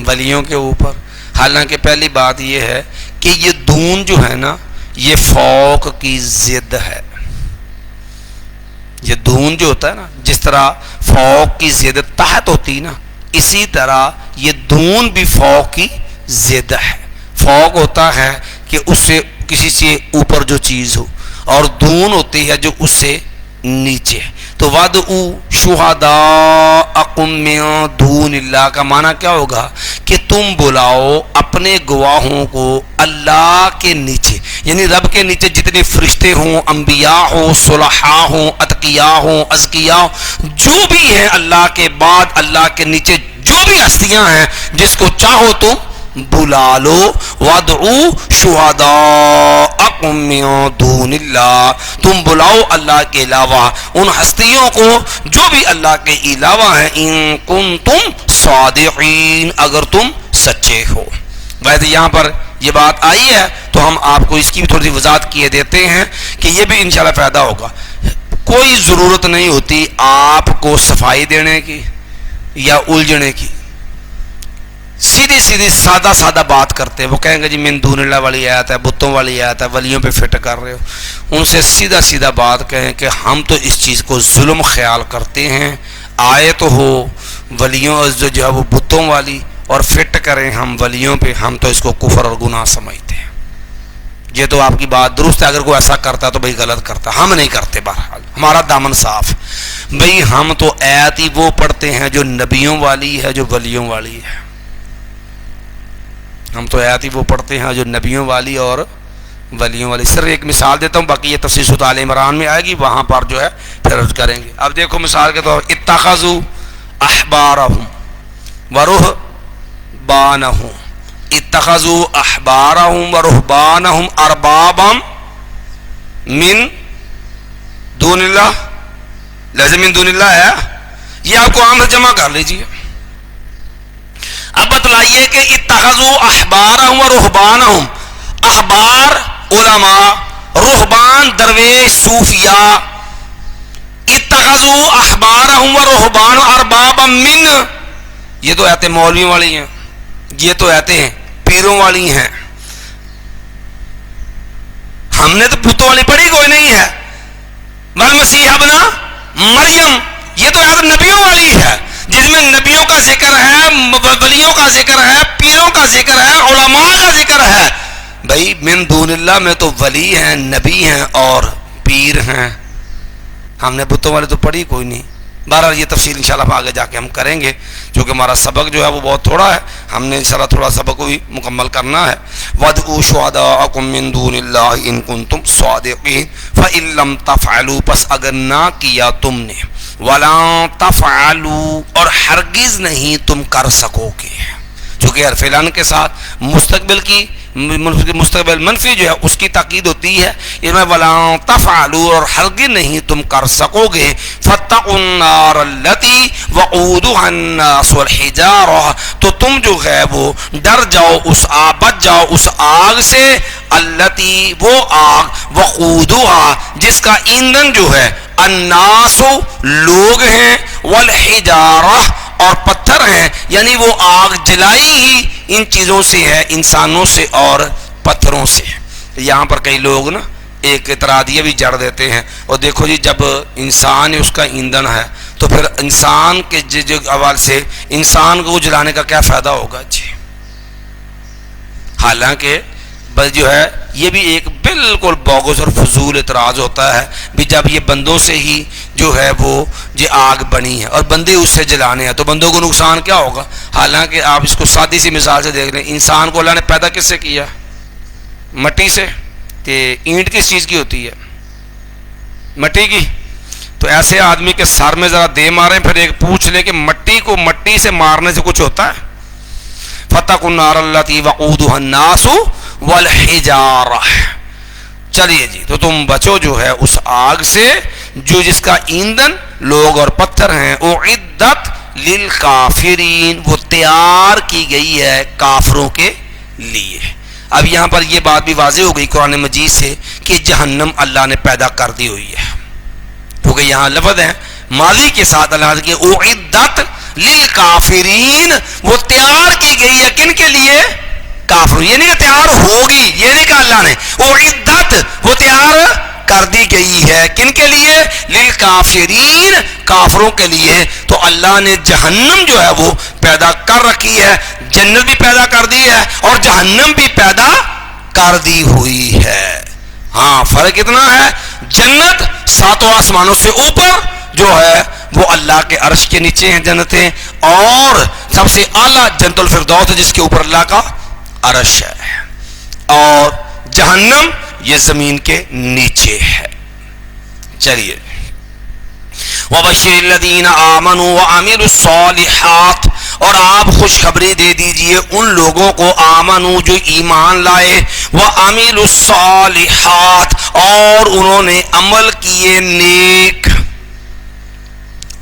ولیوں کے اوپر. حالانکہ پہلی بات یہ ہے کہ یہ دون جو ہے نا یہ فوق کی ضد ہے. یہ دون جو ہوتا ہے نا، جس طرح فوق کی ضد تحت ہوتی نا، اسی طرح یہ دون بھی فوق کی ضد ہے. فوق ہوتا ہے کہ اس سے کسی سے اوپر جو چیز ہو، اور دون ہوتی ہے جو اس سے نیچے. تو وَادْعُوا شُهَدَاءَكُم مِّن دُونِ اللَّهِ کا معنی کیا ہوگا کہ تم بلاؤ اپنے گواہوں کو اللہ کے نیچے، یعنی رب کے نیچے جتنے فرشتے ہوں، انبیاء ہوں، صلحاء ہوں، اتقیاء ہوں، ازکیاء ہوں، جو بھی ہیں اللہ کے بعد اللہ کے نیچے جو بھی ہستیاں ہیں، جس کو چاہو تم بلا لو. وَادْعُوا شُهَدَاءَكُم مِّن دُونِ اللَّهِ، تم بلاؤ اللہ کے علاوہ ان ہستیوں کو جو بھی اللہ کے علاوہ ہیں، ان کنتم صادقین، اگر تم سچے ہو. ویسے یہاں پر یہ بات آئی ہے تو ہم آپ کو اس کی بھی تھوڑی سی وضاحت کیے دیتے ہیں کہ یہ بھی انشاءاللہ فائدہ ہوگا. کوئی ضرورت نہیں ہوتی آپ کو صفائی دینے کی یا الجھنے کی. سیدھی سیدھی سادہ سادہ بات کرتے ہیں. وہ کہیں گے جی من دون اللہ والی آیت ہے، بتوں والی آیت ہے، ولیوں پہ فٹ کر رہے ہو. ان سے سیدھا سیدھا بات کہیں کہ ہم تو اس چیز کو ظلم خیال کرتے ہیں. آئے تو ہو ولیوں جو ہے وہ بتوں والی اور فٹ کریں ہم ولیوں پہ، ہم تو اس کو کفر اور گناہ سمجھتے ہیں. یہ تو آپ کی بات درست ہے، اگر کوئی ایسا کرتا تو بھائی غلط کرتا، ہم نہیں کرتے. بہرحال ہمارا دامن صاف. بھائی ہم تو آیت ہی وہ پڑھتے ہیں جو نبیوں والی ہے، جو ولیوں والی ہے. ہم تو آیت ہی وہ پڑھتے ہیں جو نبیوں والی اور ولیوں والی. صرف ایک مثال دیتا ہوں، باقی یہ تفسیر سورۃ آل عمران میں آئے گی، وہاں پر جو ہے پھر عرض کریں گے. اب دیکھو مثال کے طور اتخذوا احبارهم ورهبانهم، اتخذوا احبارهم ورهبانهم اربابا من دون اللہ. لازم من دون اللہ ہے، یہ آپ کو عام سے جمع کر لیجیے. اب بتلائیے کہ اتخذوا احبارهم ورهبانهم، احبار علماء، رہبان درویش صوفیاء، اتخذوا احبارهم ورهبانهم اربابا من، یہ تو آیتیں مولوی والی ہیں، یہ تو آیتیں پیروں والی ہیں. ہم نے تو بتوں والی پڑھی کوئی نہیں ہے. والمسیح ابن مریم، یہ تو آیت نبیوں والی ہے جس میں نبیوں کا ذکر ہے، ولیوں کا ذکر ہے، پیروں کا ذکر ہے، علماء کا ذکر ہے. بھائی من دون اللہ میں تو ولی ہیں، نبی ہیں اور پیر ہیں. ہم نے بتوں والے تو پڑھی کوئی نہیں. بہرحال یہ تفصیل انشاءاللہ آگے جا کے ہم کریں گے، کیونکہ ہمارا سبق جو ہے وہ بہت تھوڑا ہے. ہم نے انشاءاللہ تھوڑا سبق کو بھی مکمل کرنا ہے. وَادْعُوا شُهَدَاءَكُم مِّن دُونِ اللَّهِ إِن كُنتُمْ صَادِقِينَ فَإِن لَّمْ تَفْعَلُوا، پس اگر نہ کیا تم نے، وَلَا تَفْعَلُوا اور ہرگز نہیں تم کر سکو گے، چونکہ حرف لام کے ساتھ مستقبل کی مستقبل منفی جو ہے اس کی تاکید ہوتی ہے. اس میں وَلَا تَفْعَلُوا اور ہرگز نہیں تم کر سکو گے. فَاتَّقُوا النَّارَ الَّتِي وَقُودُهَا النَّاسُ وَالْحِجَارَةُ، تو تم جو ہے وہ ڈر جاؤ اس بچ جاؤ اس آگ سے، الَّتِي وہ آگ، وَقُودُهَا جس کا ایندھن جو ہے، الناس لوگ ہیں، والحجارہ اور پتھر ہیں، یعنی وہ آگ جلائی ہی ان چیزوں سے ہے، انسانوں سے اور پتھروں سے. یہاں پر کئی لوگ نا ایک اعتراضیہ بھی جڑ دیتے ہیں، اور دیکھو جی جب انسان اس کا ایندھن ہے تو پھر انسان کے جو حوالے سے انسان کو جلانے کا کیا فائدہ ہوگا جی. حالانکہ بس جو ہے یہ بھی ایک بالکل بوگس اور فضول اعتراض ہوتا ہے بھی جب یہ بندوں سے ہی جو ہے وہ یہ آگ بنی ہے اور بندے اس سے جلانے ہیں تو بندوں کو نقصان کیا ہوگا. حالانکہ آپ اس کو سادی سی مثال سے دیکھ لیں، انسان کو اللہ نے پیدا کس سے کیا؟ مٹی سے. کہ اینٹ کس چیز کی ہوتی ہے؟ مٹی کی. تو ایسے آدمی کے سر میں ذرا دے ماریں پھر ایک پوچھ لے کہ مٹی کو مٹی سے مارنے سے کچھ ہوتا ہے؟ فَاتَّقُوا النَّارَ الَّتِي وَقُودُهَا النَّاسُ وَالْحِجَارَةُ. چلیے جی، تو تم بچو جو ہے اس آگ سے جو جس کا ایندھن لوگ اور پتھر ہیں. اُعِدَّتْ لِلْكَافِرِينَ، وہ تیار کی گئی ہے کافروں کے لیے. اب یہاں پر یہ بات بھی واضح ہو گئی قرآن مجید سے کہ جہنم اللہ نے پیدا کر دی ہوئی ہے، کیونکہ یہاں لفظ ہے ماضی کے ساتھ اللہ نے کہا اُعِدَّتْ لِلْكَافِرِينَ، وہ تیار کی گئی ہے کن کے لیے؟ کافر. یہ نہیں کہ تیار ہوگی، یہ نہیں کہا اللہ نے. اُعِدَّتْ وہ تیار کر دی گئی ہے کن کے لیے؟ للکافرین، کافروں کے لیے. تو اللہ نے جہنم جو ہے وہ پیدا کر رکھی ہے، جنت بھی پیدا کر دی ہے اور جہنم بھی پیدا کر دی ہوئی ہے. ہاں فرق اتنا ہے، جنت ساتوں آسمانوں سے اوپر جو ہے وہ اللہ کے عرش کے نیچے ہیں جنتیں، اور سب سے اعلیٰ جنت الفردوس جس کے اوپر اللہ کا عرش ہے، اور جہنم یہ زمین کے نیچے ہے. چلیے وَبَشِّرِ الَّذِينَ آمَنُوا وَعَمِلُوا الصَّالِحَاتِ، اور آپ خوشخبری دے دیجئے ان لوگوں کو آمنو جو ایمان لائے، وَعَمِلُوا الصَّالِحَاتِ اور انہوں نے عمل کیے نیک.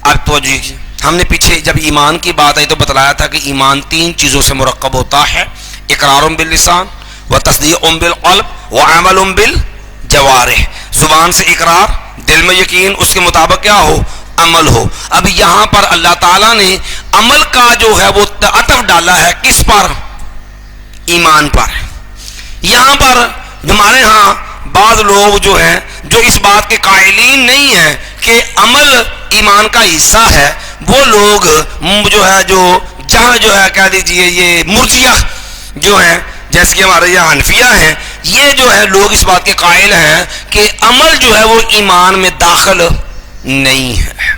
اب تو جی ہم نے پیچھے جب ایمان کی بات آئی تو بتلایا تھا کہ ایمان تین چیزوں سے مرکب ہوتا ہے، اقرار باللسان وتصدیق بالقلب وعمل بالجوارح. زبان سے اقرار، دل میں یقین، اس کے مطابق کیا ہو؟ عمل ہو. اب یہاں پر اللہ تعالیٰ نے عمل کا جو ہے وہ عطف ڈالا ہے کس پر؟ ایمان پر. یہاں پر ہمارے ہاں بعض لوگ جو ہیں جو اس بات کے قائلین نہیں ہیں کہ عمل ایمان کا حصہ ہے، وہ لوگ جو ہے جو جہاں جو ہے کہہ دیجئے یہ مرجئہ جو ہیں جیسے کہ ہمارے یہاں حنفیہ ہیں، یہ جو ہے لوگ اس بات کے قائل ہیں کہ عمل جو ہے وہ ایمان میں داخل نہیں ہے.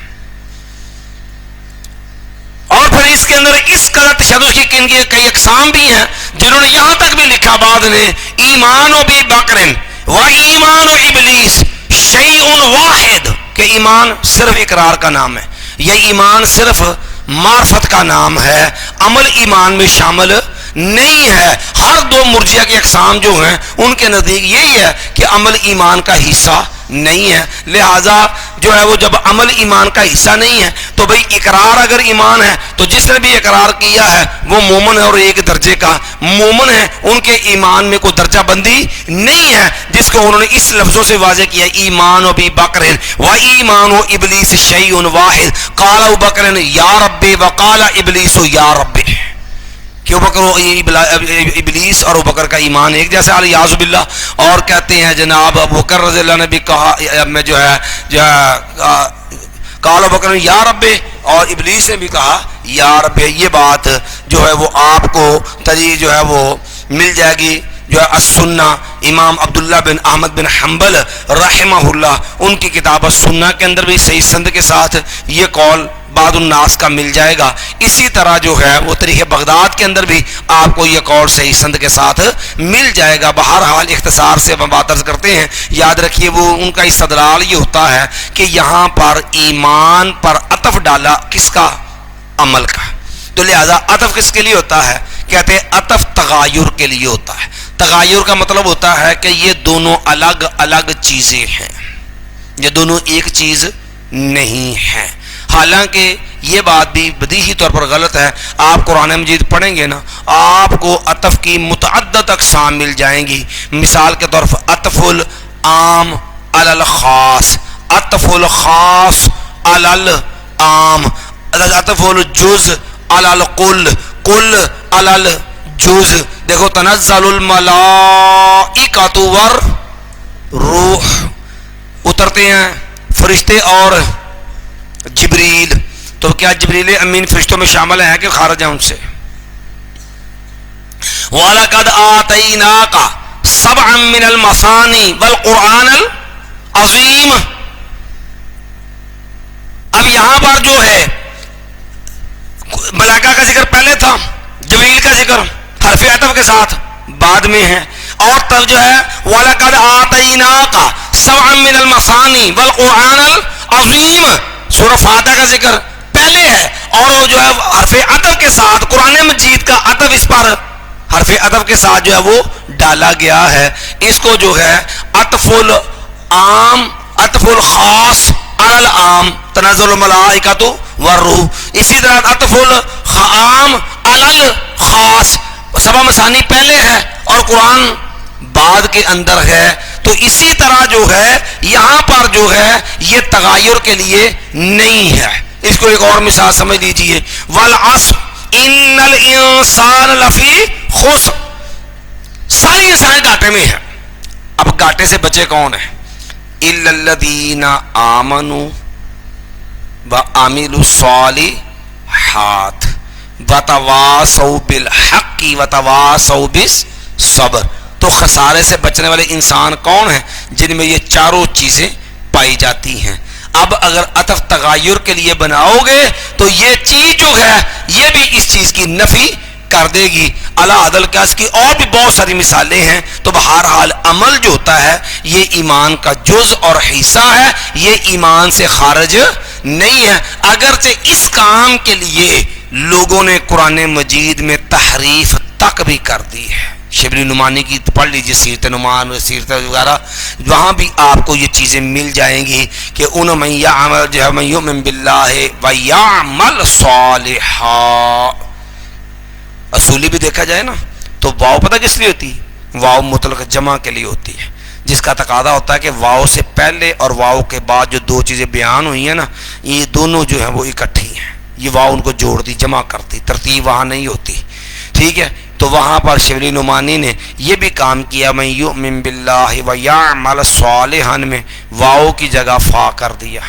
اور پھر اس کے اندر اس قدر تشدد کی کئی اقسام بھی ہیں جنہوں نے یہاں تک بھی لکھا بعد نے ایمان و بی بکرن و ایمان و ابلیس شیء واحد، کہ ایمان صرف اقرار کا نام ہے، یہ ایمان صرف معرفت کا نام ہے، عمل ایمان میں شامل نہیں ہے. ہر دو مرجئہ کی اقسام جو ہیں ان کے نزدیک یہی ہے کہ عمل ایمان کا حصہ نہیں ہے. لہذا جو ہے وہ جب عمل ایمان کا حصہ نہیں ہے تو بھئی اقرار اگر ایمان ہے تو جس نے بھی اقرار کیا ہے وہ مومن ہے اور ایک درجے کا مومن ہے، ان کے ایمان میں کوئی درجہ بندی نہیں ہے، جس کو انہوں نے اس لفظوں سے واضح کیا ایمان ابی بکر و ایمان ابلیس شیء واحد قال ابو بکر یا رب وقال ابلیس یا رب، کہ ابلیس اور ابو بکر کا ایمان ایک جیسا الیاذ باللہ. اور کہتے ہیں جناب ابو بکر رضی اللہ نے بھی کہا میں جو ہے قال ابو بکر یا رب، اور ابلیس نے بھی کہا یا رب. یہ بات جو ہے وہ آپ کو تری جو ہے وہ مل جائے گی جو ہے السنہ امام عبداللہ بن احمد بن حنبل رحمہ اللہ ان کی کتاب السنہ کے اندر بھی صحیح سند کے ساتھ یہ قول بعض الناس کا مل جائے گا. اسی طرح جو ہے وہ تاریخ بغداد کے اندر بھی آپ کو یہ قول صحیح سند کے ساتھ مل جائے گا. بہرحال اختصار سے ہم بات عرض کرتے ہیں، یاد رکھیے وہ ان کا استدلال یہ ہوتا ہے کہ یہاں پر ایمان پر عطف ڈالا کس کا؟ عمل کا. تو لہذا عطف کس کے لیے ہوتا ہے؟ کہتے ہیں عطف تغایر کے لیے ہوتا ہے. تغایر کا مطلب ہوتا ہے کہ یہ دونوں الگ الگ چیزیں ہیں، یہ دونوں ایک چیز نہیں ہیں. حالانکہ یہ بات بھی بدیہی طور پر غلط ہے. آپ قرآن مجید پڑھیں گے نا آپ کو عطف کی متعدد اقسام مل جائیں گی. مثال کے طور پر عطف العام علی الخاص، عطف الخاص علی العام، عطف الجز علی الکل، کل علی الجز. دیکھو تنزل الملائکۃ والروح، اترتے ہیں فرشتے اور جبریل. تو کیا جبریل امین فرشتوں میں شامل ہیں کہ خارج ہیں ان سے؟ وَلَقَدْ آتَيْنَاكَ سَبْعًا مِّنَ الْمَثَانِي وَالْقُرْآنَ الْعَظِيمَ. اب یہاں پر جو ہے ملائکہ کا ذکر پہلے تھا، جبریل کا ذکر حرف عطف کے ساتھ بعد میں ہے. اور تب جو ہے وَلَقَدْ آتَيْنَاكَ سَبْعًا مِّنَ الْمَثَانِي وَالْقُرْآنَ الْعَظِيمَ، سورہ فاتحہ کا ذکر پہلے ہے. اور وہ جو ہے حرف عطف کے ساتھ قرآن مجید کا عطف اس پر حرف عطف کے ساتھ جو ہے وہ ڈالا گیا ہے. اس کو جو ہے عطف العام عطف الخاص علی العام، تنزل الملائکۃ والروح. اسی طرح عطف العام علی الخاص، سبع مثانی پہلے ہے اور قرآن بعد کے اندر ہے. تو اسی طرح جو ہے یہاں پر جو ہے یہ تغایر کے لیے نہیں ہے. اس کو ایک اور مثال سمجھ لیجئے، والعصر ان الانسان لفی خسر، سارے انسان گھاٹے میں ہیں. اب گھاٹے سے بچے کون ہیں؟ الا الذین آمنوا وعملوا الصالحات وتواصوا بالحق وتواصوا بالصبر. تو خسارے سے بچنے والے انسان کون ہیں؟ جن میں یہ چاروں چیزیں پائی جاتی ہیں. اب اگر عطف تغایر کے لیے بناؤ گے تو یہ چیز جو ہے یہ بھی اس چیز کی نفی کر دے گی. اللہ عدل کا اس کی اور بھی بہت ساری مثالیں ہیں. تو بہرحال عمل جو ہوتا ہے یہ ایمان کا جز اور حصہ ہے، یہ ایمان سے خارج نہیں ہے. اگرچہ اس کام کے لیے لوگوں نے قرآن مجید میں تحریف تک بھی کر دی ہے. شبلی نعمانی کی پڑھ لیجیے سیرت نعمان سیرت وغیرہ، وہاں بھی آپ کو یہ چیزیں مل جائیں گی کہ ان من یعمل جو ہے من یؤمن باللہ ویعمل صالحا. اصولی بھی دیکھا جائے نا تو واو پتہ کس لیے ہوتی ہے؟ واو مطلق جمع کے لیے ہوتی ہے، جس کا تقاضا ہوتا ہے کہ واو سے پہلے اور واو کے بعد جو دو چیزیں بیان ہوئی ہیں نا یہ دونوں جو ہیں وہ اکٹھی ہیں. یہ واو ان کو جوڑ دی، جمع کرتی، ترتیب وہاں نہیں ہوتی. ٹھیک ہے، تو وہاں پر شبلی نعمانی نے یہ بھی کام کیا من یؤمن باللہ ویعمل صالحا میں واو کی جگہ فا کر دیا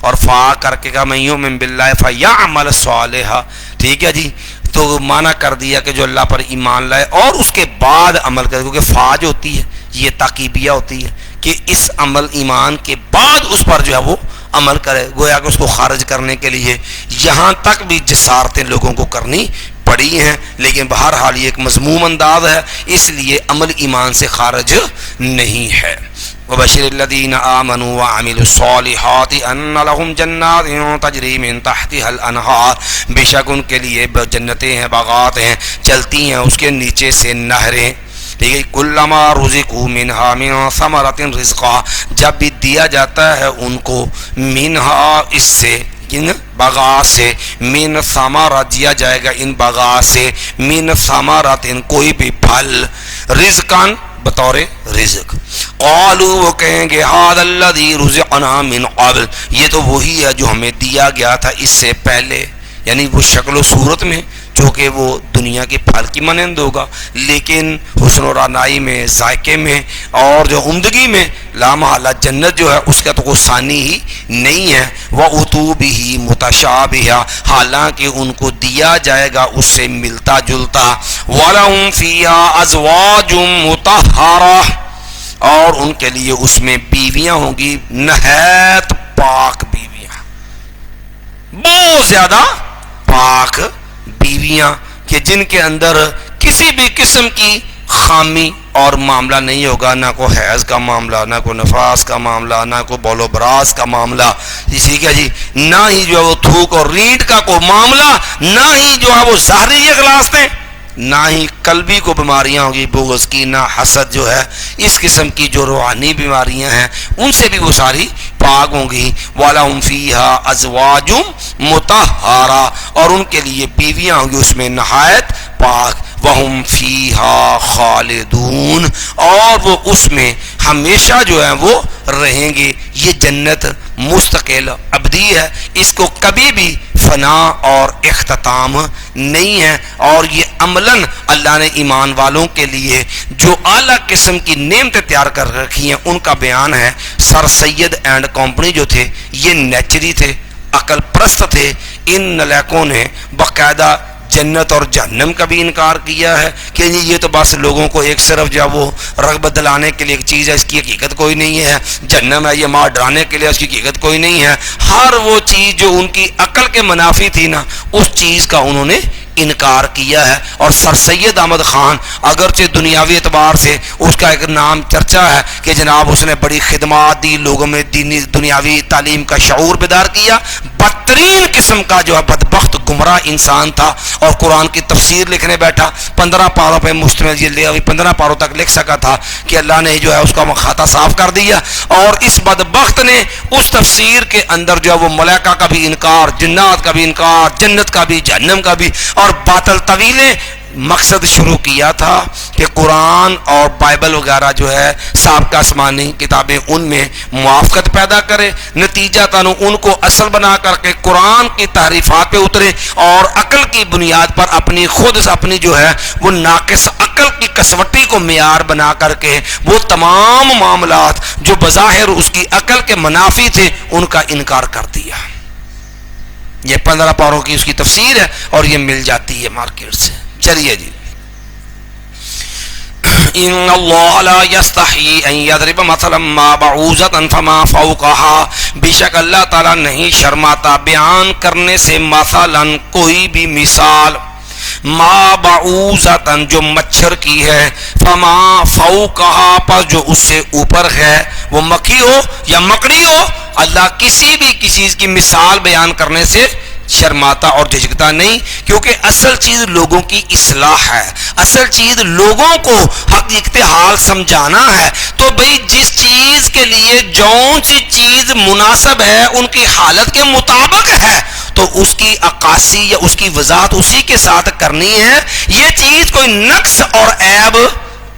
اور فا کر کے کہا من یؤمن باللہ فیعمل صالحا. ٹھیک ہے جی، تو معنی کر دیا کہ جو اللہ پر ایمان لائے اور اس کے بعد عمل کرے، کیونکہ فا جو ہوتی ہے یہ تاکیبیہ ہوتی ہے کہ اس عمل ایمان کے بعد اس پر جو ہے وہ عمل کرے. گویا کہ اس کو خارج کرنے کے لیے یہاں تک بھی جسارتیں لوگوں کو کرنی پڑی ہیں، لیکن بہرحال یہ ایک مذموم انداز ہے، اس لیے عمل ایمان سے خارج نہیں ہے. وبشر الذین آمنوا وعملوا الصالحات ان لهم جنات تجری من تحتها الانہار، بے شک ان کے لیے جنتیں ہیں، باغات ہیں، چلتی ہیں اس کے نیچے سے نہریں. ٹھیک ہے، کلما رزقوا منہا من ثمرۃ رزقا، جب بھی دیا جاتا ہے ان کو منہا اس سے ان باغات سے، من ثمرات دیا جائے گا ان باغات سے، من ثمرات ان کوئی بھی پھل، رزقاً بطور رزق. قالوا وہ کہیں گے ھذا الذی رزقنا من قبل، یہ تو وہی ہے جو ہمیں دیا گیا تھا اس سے پہلے. یعنی وہ شکل و صورت میں چونکہ وہ دنیا کے پھل کی مانند ہوگا، لیکن حسن و رعنائی میں، ذائقے میں اور جو عمدگی میں لا محالہ جنت جو ہے اس کا تو کوئی ثانی ہی نہیں ہے. وَأُتُوا بِهِ مُتَشَابِهًا، حالانکہ ان کو دیا جائے گا اس سے ملتا جلتا. وَلَهُمْ فِيهَا أَزْوَاجٌ مُطَهَّرَةٌ، اور ان کے لیے اس میں بیویاں ہوں گی نہایت پاک بیویاں، بہت زیادہ پاک بیویاں کہ جن کے اندر کسی بھی قسم کی خامی اور معاملہ نہیں ہوگا، نہ کوئی حیض کا معاملہ، نہ کوئی نفاس کا معاملہ، نہ کوئی بول و براز کا معاملہ، اسی کا جی نہ ہی جو ہے وہ تھوک اور ریڑھ کا کوئی معاملہ، نہ ہی جو ہے وہ ظاہری اغلاظتیں، نہ ہی قلبی کو بیماریاں ہوگی بغض کی، نہ حسد جو ہے اس قسم کی جو روحانی بیماریاں ہیں ان سے بھی وہ ساری پاک ہوں گی. وَلَهُمْ فِيهَا أَزْوَاجٌ مُطَهَّرَةٌ، اور ان کے لیے بیویاں ہوں گی اس میں نہایت پاک. وَهُمْ فِيهَا خَالِدُونَ، اور وہ اس میں ہمیشہ جو ہے وہ رہیں گے. یہ جنت مستقل ابدی ہے، اس کو کبھی بھی فنا اور اختتام نہیں ہے. اور یہ عملاً اللہ نے ایمان والوں کے لیے جو اعلیٰ قسم کی نعمتیں تیار کر رکھی ہیں ان کا بیان ہے. سر سید اینڈ کمپنی جو تھے یہ نیچری تھے، عقل پرست تھے. ان نلائکوں نے باقاعدہ جنت اور جہنم کا بھی انکار کیا ہے کہ یہ تو بس لوگوں کو ایک صرف جو وہ رغبت دلانے کے لیے ایک چیز ہے، اس کی حقیقت کوئی نہیں ہے. جہنم ہے یہ مار ڈرانے کے لیے، اس کی حقیقت کوئی نہیں ہے. ہر وہ چیز جو ان کی عقل کے منافی تھی نا اس چیز کا انہوں نے انکار کیا ہے. اور سر سید احمد خان اگرچہ دنیاوی اعتبار سے اس کا ایک نام چرچا ہے کہ جناب اس نے بڑی خدمات دی، لوگوں میں دینی دنیاوی تعلیم کا شعور بیدار کیا، بدترین قسم کا جو ہے بدبخت گمراہ انسان تھا. اور قرآن کی تفسیر لکھنے بیٹھا، 15 پاروں پہ مشتمل، یہ 15 پاروں تک لکھ سکا تھا کہ اللہ نے جو ہے اس کا کھاتا صاف کر دیا. اور اس بدبخت نے اس تفسیر کے اندر جو ہے وہ ملائکہ کا بھی انکار، جنات کا بھی انکار، جنت کا بھی، جہنم کا بھی، اور باطل طویلیں مقصد شروع کیا تھا کہ قرآن اور بائبل وغیرہ جو ہے سابقہ آسمانی کتابیں ان میں موافقت پیدا کرے. نتیجہ تن ان کو اصل بنا کر کے قرآن کی تعریفات پہ اترے اور عقل کی بنیاد پر اپنی خود اپنی جو ہے وہ ناقص عقل کی کسوٹی کو معیار بنا کر کے وہ تمام معاملات جو بظاہر اس کی عقل کے منافی تھے ان کا انکار کر دیا. یہ 15 پاروں کی اس کی تفسیر ہے اور یہ مل جاتی ہے مارکیٹ سے. چلیے جی. ان اللہ لا یستحی ان یضرب مثلا ما بعوضۃ فما فوقها، بے شک اللہ تعالیٰ نہیں شرماتا بیان کرنے سے مثلا کوئی بھی مثال، ما بعوضۃ جو مچھر کی ہے، فما فوقها پر جو اس سے اوپر ہے، وہ مکھی ہو یا مکڑی ہو، اللہ کسی بھی چیز کی مثال بیان کرنے سے شرماتا اور جھجکتا نہیں، کیونکہ اصل چیز لوگوں کی اصلاح ہے، اصل چیز لوگوں کو حقیقت حال سمجھانا ہے. تو بھئی جس چیز کے لیے جون سی چیز مناسب ہے ان کی حالت کے مطابق ہے تو اس کی عکاسی یا اس کی وضاحت اسی کے ساتھ کرنی ہے. یہ چیز کوئی نقص اور عیب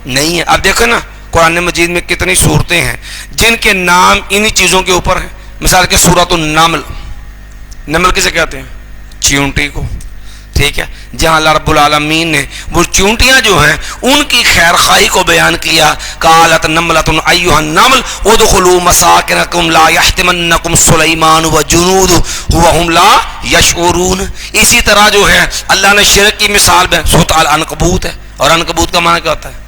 نہیں ہے. اب دیکھو نا قرآن مجید میں کتنی صورتیں ہیں جن کے نام انہی چیزوں کے اوپر ہیں. مثال کے سورۃ النمل، نمل کسے کہتے ہیں؟ چیونٹی کو. ٹھیک ہے، جہاں اللہ رب العالمین نے وہ چونٹیاں جو ہیں ان کی خیر خواہی کو بیان کیا. قالت نملۃ ایھا النمل ادخلوا مساکنکم لا یحطمنکم سلیمان وجنودہ وهم لا یشعرون. اسی طرح جو ہے اللہ نے شرک کی مثال میں سورۃ العنکبوت ہے، اور عنکبوت کا معنی کیا ہوتا ہے؟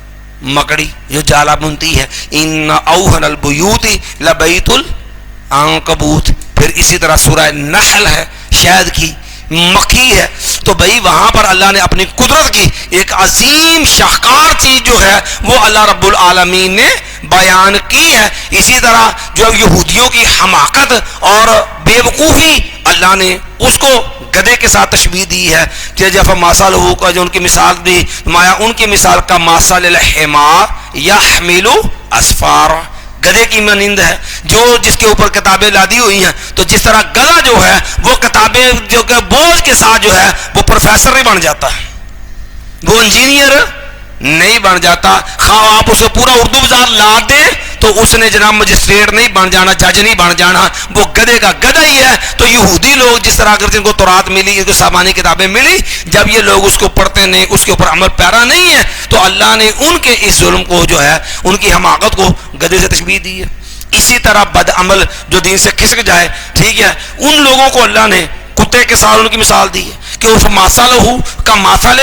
مکڑی جو جالا بنتی ہے. ان اوہن البیوت لبیت العنکبوت. پھر اسی طرح سورہ نحل ہے، شہد کی مکھی ہے. تو بھائی وہاں پر اللہ نے اپنی قدرت کی ایک عظیم شاہکار چیز جو ہے وہ اللہ رب العالمین نے بیان کی ہے. اسی طرح جو یہودیوں کی حماقت اور بے وقوفی اللہ نے اس کو گدھے کے ساتھ تشبیہ دی ہے کہ جب ماسا لہو کا جو ان کی مثال دی مایا ان کی مثال کا ماسا للحمار یحمل اسفار، گدھے کی مانند ہے جو جس کے اوپر کتابیں لادی ہوئی ہیں. تو جس طرح گدھا جو ہے وہ کتابیں جو کہ بوجھ کے ساتھ جو ہے وہ پروفیسر نہیں بن جاتا, وہ انجینئر نہیں بن جاتا. خواہ آپ اسے پورا اردو بازار لا دیں تو اس نے جناب مجسٹریٹ نہیں بن جانا, جج نہیں بن جانا, وہ گدھے کا گدھا ہی ہے. تو یہودی لوگ جس طرح اگر جن کو تورات ملی, ان کو سامانی کتابیں ملی, جب یہ لوگ اس کو پڑھتے نہیں, اس کے اوپر عمل پیرا نہیں ہے, تو اللہ نے ان کے اس ظلم کو جو ہے, ان کی حماقت کو گدھے سے تشبیہ دی ہے. اسی طرح بد عمل جو دین سے کھسک جائے, ٹھیک ہے, ان لوگوں کو اللہ نے کتے کے ساتھ ان کی مثال دی ہے کہ اس ماسلہ کا ماسل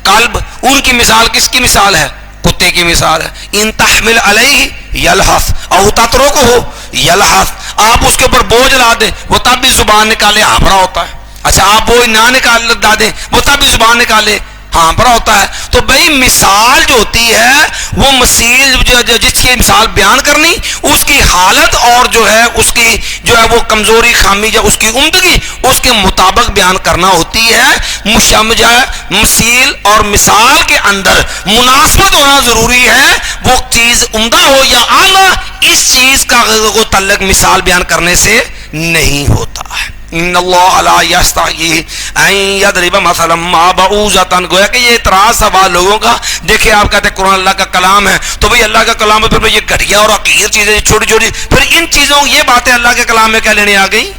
کلب, ان کی مثال کس کی مثال ہے؟ کتے کی مثال ہے. ان تحمل علیہ یلحف او تترکہ یلحف, آپ اس کے اوپر بوجھ لا دیں وہ تب بھی زبان نکالے ہانپڑا ہوتا ہے. اچھا آپ بوجھ نہ نکال دیں وہ تب بھی زبان نکالے ہانپڑا ہوتا ہے. تو بھائی مثال جو ہوتی ہے وہ مسیل جس کی مثال بیان کرنی, اس کی حالت اور جو ہے اس کی جو ہے وہ کمزوری خامی یا اس کی عمدگی اس کے مطابق بیان کرنا ہوتی ہے. مشمجہ مسیل اور مثال کے اندر مناسبت ہونا ضروری ہے. وہ چیز عمدہ ہو یا اعلیٰ, اس چیز کا تعلق مثال بیان کرنے سے نہیں ہوتا ہے. ان اللہ لا یستحیی ان یضرب مثلا ما بعوضۃ, گویا کہ یہ اعتراض سوال لوگوں کا. دیکھیں آپ کہتے ہیں قرآن اللہ کا کلام ہے, تو بھئی اللہ کا کلام ہے, پھر یہ گھٹیا اور حقیر چیزیں چھوٹی چھوٹی, پھر ان چیزوں یہ باتیں اللہ کے کلام میں کیا لینے آ گئی,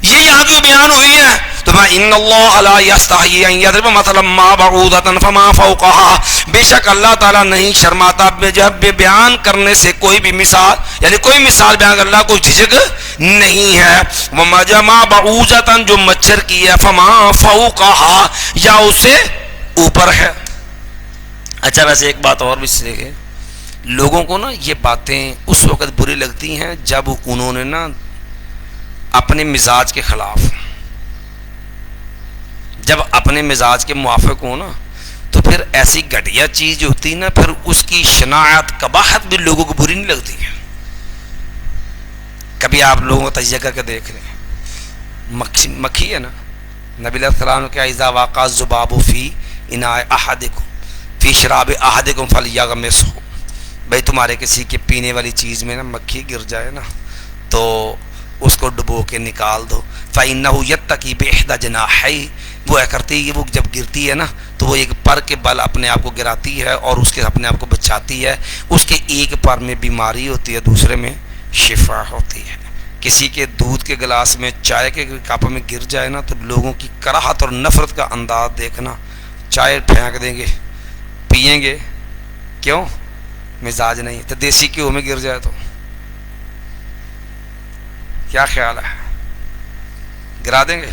یہ یہاں کیوں بیان ہوئی ہیں؟ تو میں ان اللہ لا یستحیی ان یضرب مثلا ما بعوضۃ فما فوقها, بے شک اللہ تعالیٰ نہیں شرماتا جب بیان کرنے سے کوئی بھی مثال, یعنی کوئی مثال بیان کر اللہ کو جھجک نہیں ہے. وما بعوضۃ, جو مچھر کی ہے, فما فوقها, یا اس سے اوپر ہے. اچھا ویسے ایک بات اور بھی سیکھے, لوگوں کو نا یہ باتیں اس وقت بری لگتی ہیں جب انہوں نے نا اپنے مزاج کے خلاف, جب اپنے مزاج کے موافق ہو نا, تو پھر ایسی گھٹیا چیز جو ہوتی ہے نا, پھر اس کی شناعت قباحت بھی لوگوں کو بری نہیں لگتی ہے. کبھی آپ لوگوں کو تجزیہ کر کے دیکھ لیں, مکھی ہے نا, نبی علیہ السلام کے اذا واقع الذباب فی اناء احدکم فی شراب احدکم فلیغمسہ, بھائی تمہارے کسی کے پینے والی چیز میں نا مکھی گر جائے نا تو اس کو ڈبو کے نکال دو. فَإِنَّهُ يَتَّقِي بِإِحْدَى جَنَاحَيْهِ, وہ کرتی ہے, وہ جب گرتی ہے نا تو وہ ایک پر کے بل اپنے آپ کو گراتی ہے اور اس کے اپنے آپ کو بچاتی ہے. اس کے ایک پر میں بیماری ہوتی ہے, دوسرے میں شفا ہوتی ہے. کسی کے دودھ کے گلاس میں چائے کے کپ میں گر جائے نا تو لوگوں کی کراہت اور نفرت کا انداز دیکھنا, چائے پھینک دیں گے, پئیں گے, کیوں؟ مزاج نہیں. تو دیسی گھیو میں گر جائے تو کیا خیال ہے, گرا دیں گے؟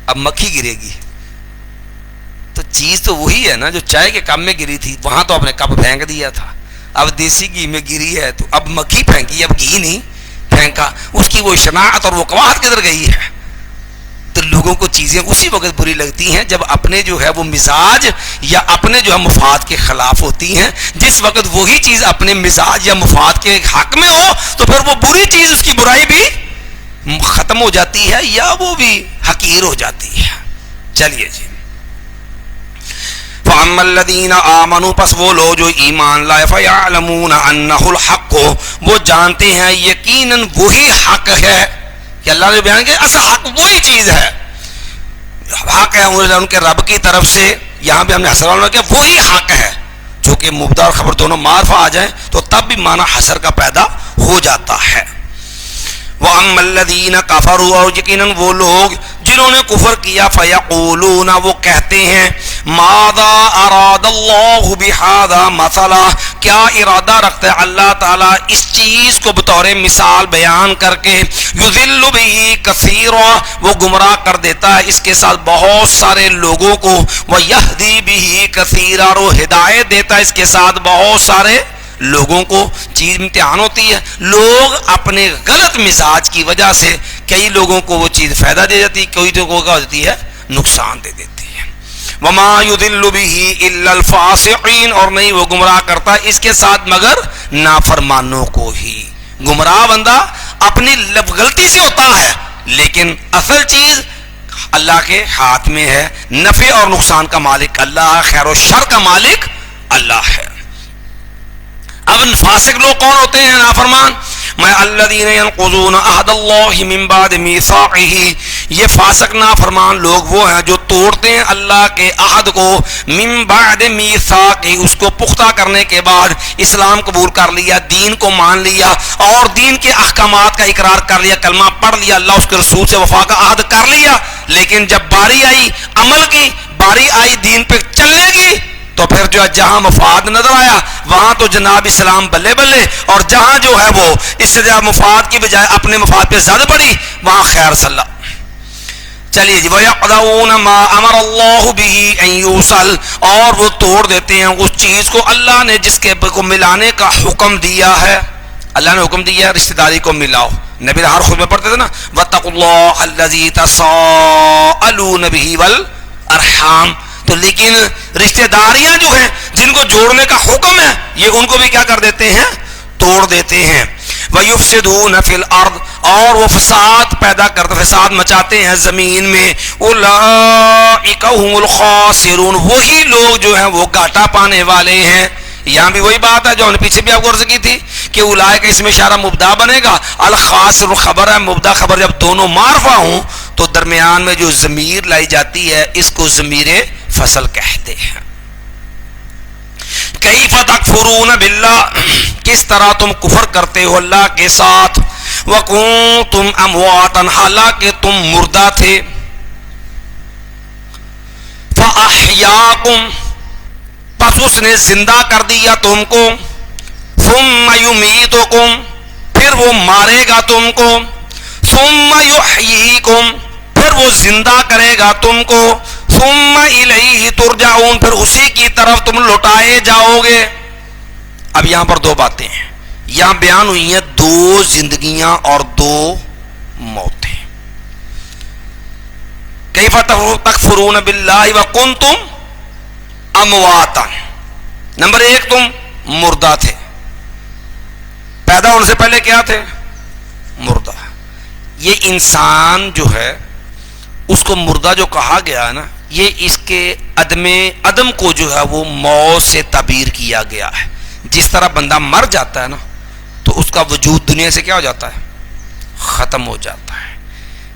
اب مکھی گرے گی تو چیز تو وہی ہے نا جو چائے کے کپ میں گری تھی, وہاں تو آپ نے کپ پھینک دیا تھا. اب دیسی گھی میں گری ہے تو اب مکھی پھینکی, اب گھی نہیں پھینکا. اس کی وہ شناعت اور وہ قواعد کدھر گئی ہے؟ تو لوگوں کو چیزیں اسی وقت بری لگتی ہیں جب اپنے جو ہے وہ مزاج یا اپنے جو ہے مفاد کے خلاف ہوتی ہیں. جس وقت وہی چیز اپنے مزاج یا مفاد کے حق میں ہو تو پھر وہ بری چیز, اس کی برائی بھی ختم ہو جاتی ہے یا وہ بھی حقیر ہو جاتی ہے. چلیے جی. فَأَمَّا الَّذِينَ آمَنُوا, پس وہ لوگ جو ایمان لائے, فَيَعْلَمُونَ أَنَّهُ الْحَقُّ, وہ جانتے ہیں یقیناً وہی حق ہے کہ اللہ نے بیان کیا اصل حق وہی چیز ہے, حق ہے ان کے رب کی طرف سے. یہاں بھی ہم نے حسر والا کیا, وہی حق ہے. جو کہ مبتدا اور خبر دونوں معرفہ آ جائیں تو تب بھی معنی حسر کا پیدا ہو جاتا ہے. وَأَمَّا الَّذِينَ كَفَرُوا, اور یقیناً وہ لوگ جنہوں نے کفر کیا, فَيَقُولُونَ, وہ کہتے ہیں, مَاذَا أَرَادَ اللَّهُ بِهَذَا مَثَلًا, کیا ارادہ رکھتا ہے اللہ تعالیٰ اس چیز کو بطور مثال بیان کر کے, يُذِلُّ بِهِ كَثِيرًا, وہ گمراہ کر دیتا ہے اس کے ساتھ بہت سارے لوگوں کو, وَيَهْدِي بِهِ كَثِيرًا, اور ہدایت دیتا ہے اس کے ساتھ بہت سارے لوگوں کو. چیز امتحان ہوتی ہے, لوگ اپنے غلط مزاج کی وجہ سے کئی لوگوں کو وہ چیز فائدہ دے جاتی ہے, کوئی لوگوں کو دیتی ہے نقصان دے دیتی ہے. وما يضل به الا الفاسقين, اور نہیں وہ گمراہ کرتا اس کے ساتھ مگر نافرمانوں کو ہی. گمراہ بندہ اپنی غلطی سے ہوتا ہے لیکن اصل چیز اللہ کے ہاتھ میں ہے. نفع اور نقصان کا مالک اللہ, خیر و شر کا مالک اللہ ہے. اب فاسق لوگ کون ہوتے ہیں؟ نافرمان. میں الذین ينقضون عہد اللہ من بعد میثاقہ، یہ فاسق نافرمان لوگ وہ ہیں جو توڑتے ہیں اللہ کے عہد کو، من بعد میثاقہ، اس کو پختہ کرنے کے بعد. اسلام قبول کر لیا، دین کو مان لیا اور دین کے احکامات کا اقرار کر لیا، کلمہ پڑھ لیا، اللہ اس کے رسول سے وفا کا عہد کر لیا، لیکن جب باری آئی عمل کی، باری آئی دین پہ چلنے کی، تو پھر جو ہے جہاں مفاد نظر آیا وہاں تو جناب اسلام بلے بلے، اور جہاں جو ہے وہ اس سے زیادہ مفاد کی بجائے اپنے مفاد پہ زد پڑی وہاں خیر صلی اللہ. چلیے جی. وَيَقْضَعُونَ مَا أَمَرَ اللَّهُ بِهِ أَن يُوصَلَ، اور وہ توڑ دیتے ہیں اس چیز کو اللہ نے جس کے کو ملانے کا حکم دیا ہے. اللہ نے حکم دیا ہے رشتہ داری کو ملاؤ، نبی ہر خود میں پڑھتے تھے نا، وَاتَّقُوا اللَّهَ الَّذِي تَسَاءَلُونَ بِهِ وَالْأَرْحَامَ. تو لیکن رشتہ داریاں جو ہیں جن کو جوڑنے کا حکم ہے یہ ان کو بھی کیا کر دیتے ہیں؟ توڑ دیتے ہیں. وَيُفْسِدُونَ فِي الْأَرْضِ، اور وہ فساد پیدا کرتے، فساد مچاتے ہیں زمین میں. أُولَئِكَ هُمُ الْخَاسِرُونَ، وہی لوگ جو ہیں وہ گھاٹا پانے والے ہیں. یہاں بھی وہی بات ہے جو ہم نے پیچھے بھی آپ کو عرض کی تھی کہ اولئک اس میں اشارہ مبدا بنے گا، الخاسر خبر ہے، مبدا خبر. جب دونوں معرفہ ہوں تو درمیان میں جو ضمیر لائی جاتی ہے اس کو ضمیر فصل کہتے ہیں. کیف تکفرون باللہ، کس طرح تم کفر کرتے ہو اللہ کے ساتھ. وکنتم امواتا، حالانکہ تم مردہ تھے. فاحیاکم، پس اس نے زندہ کر دیا تم کو. ثم یمیتکم، پھر وہ مارے گا تم کو. ثم یحییکم، پھر وہ زندہ کرے گا تم کو. ثم الیہ ترجعون، پھر اسی کی طرف تم لوٹائے جاؤ گے. اب یہاں پر دو باتیں ہیں، یہاں بیان ہوئی ہیں دو زندگیاں اور دو موتیں. کیف تکفرون باللہ وکنتم امواتا، نمبر ایک تم مردہ تھے، پیدا ہونے سے پہلے کیا تھے؟ مردہ. یہ انسان جو ہے اس کو مردہ جو کہا گیا ہے نا، یہ اس کے عدم کو جو ہے وہ موت سے تعبیر کیا گیا ہے. جس طرح بندہ مر جاتا ہے نا تو اس کا وجود دنیا سے کیا ہو جاتا ہے؟ ختم ہو جاتا ہے.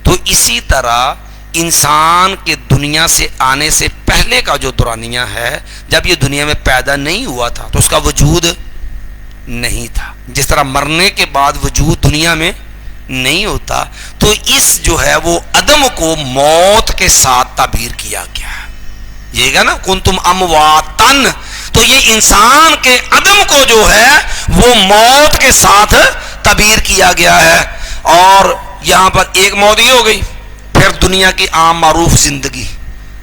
تو اسی طرح انسان کے دنیا سے آنے سے پہلے کا جو دورانیہ ہے، جب یہ دنیا میں پیدا نہیں ہوا تھا تو اس کا وجود نہیں تھا. جس طرح مرنے کے بعد وجود دنیا میں نہیں ہوتا، تو اس جو ہے وہ عدم کو موت کے ساتھ تعبیر کیا گیا ہے. یہ گا نا کنتم امواتن، تو یہ انسان کے عدم کو جو ہے وہ موت کے ساتھ تعبیر کیا گیا ہے. اور یہاں پر ایک موت یہ ہو گئی، پھر دنیا کی عام معروف زندگی.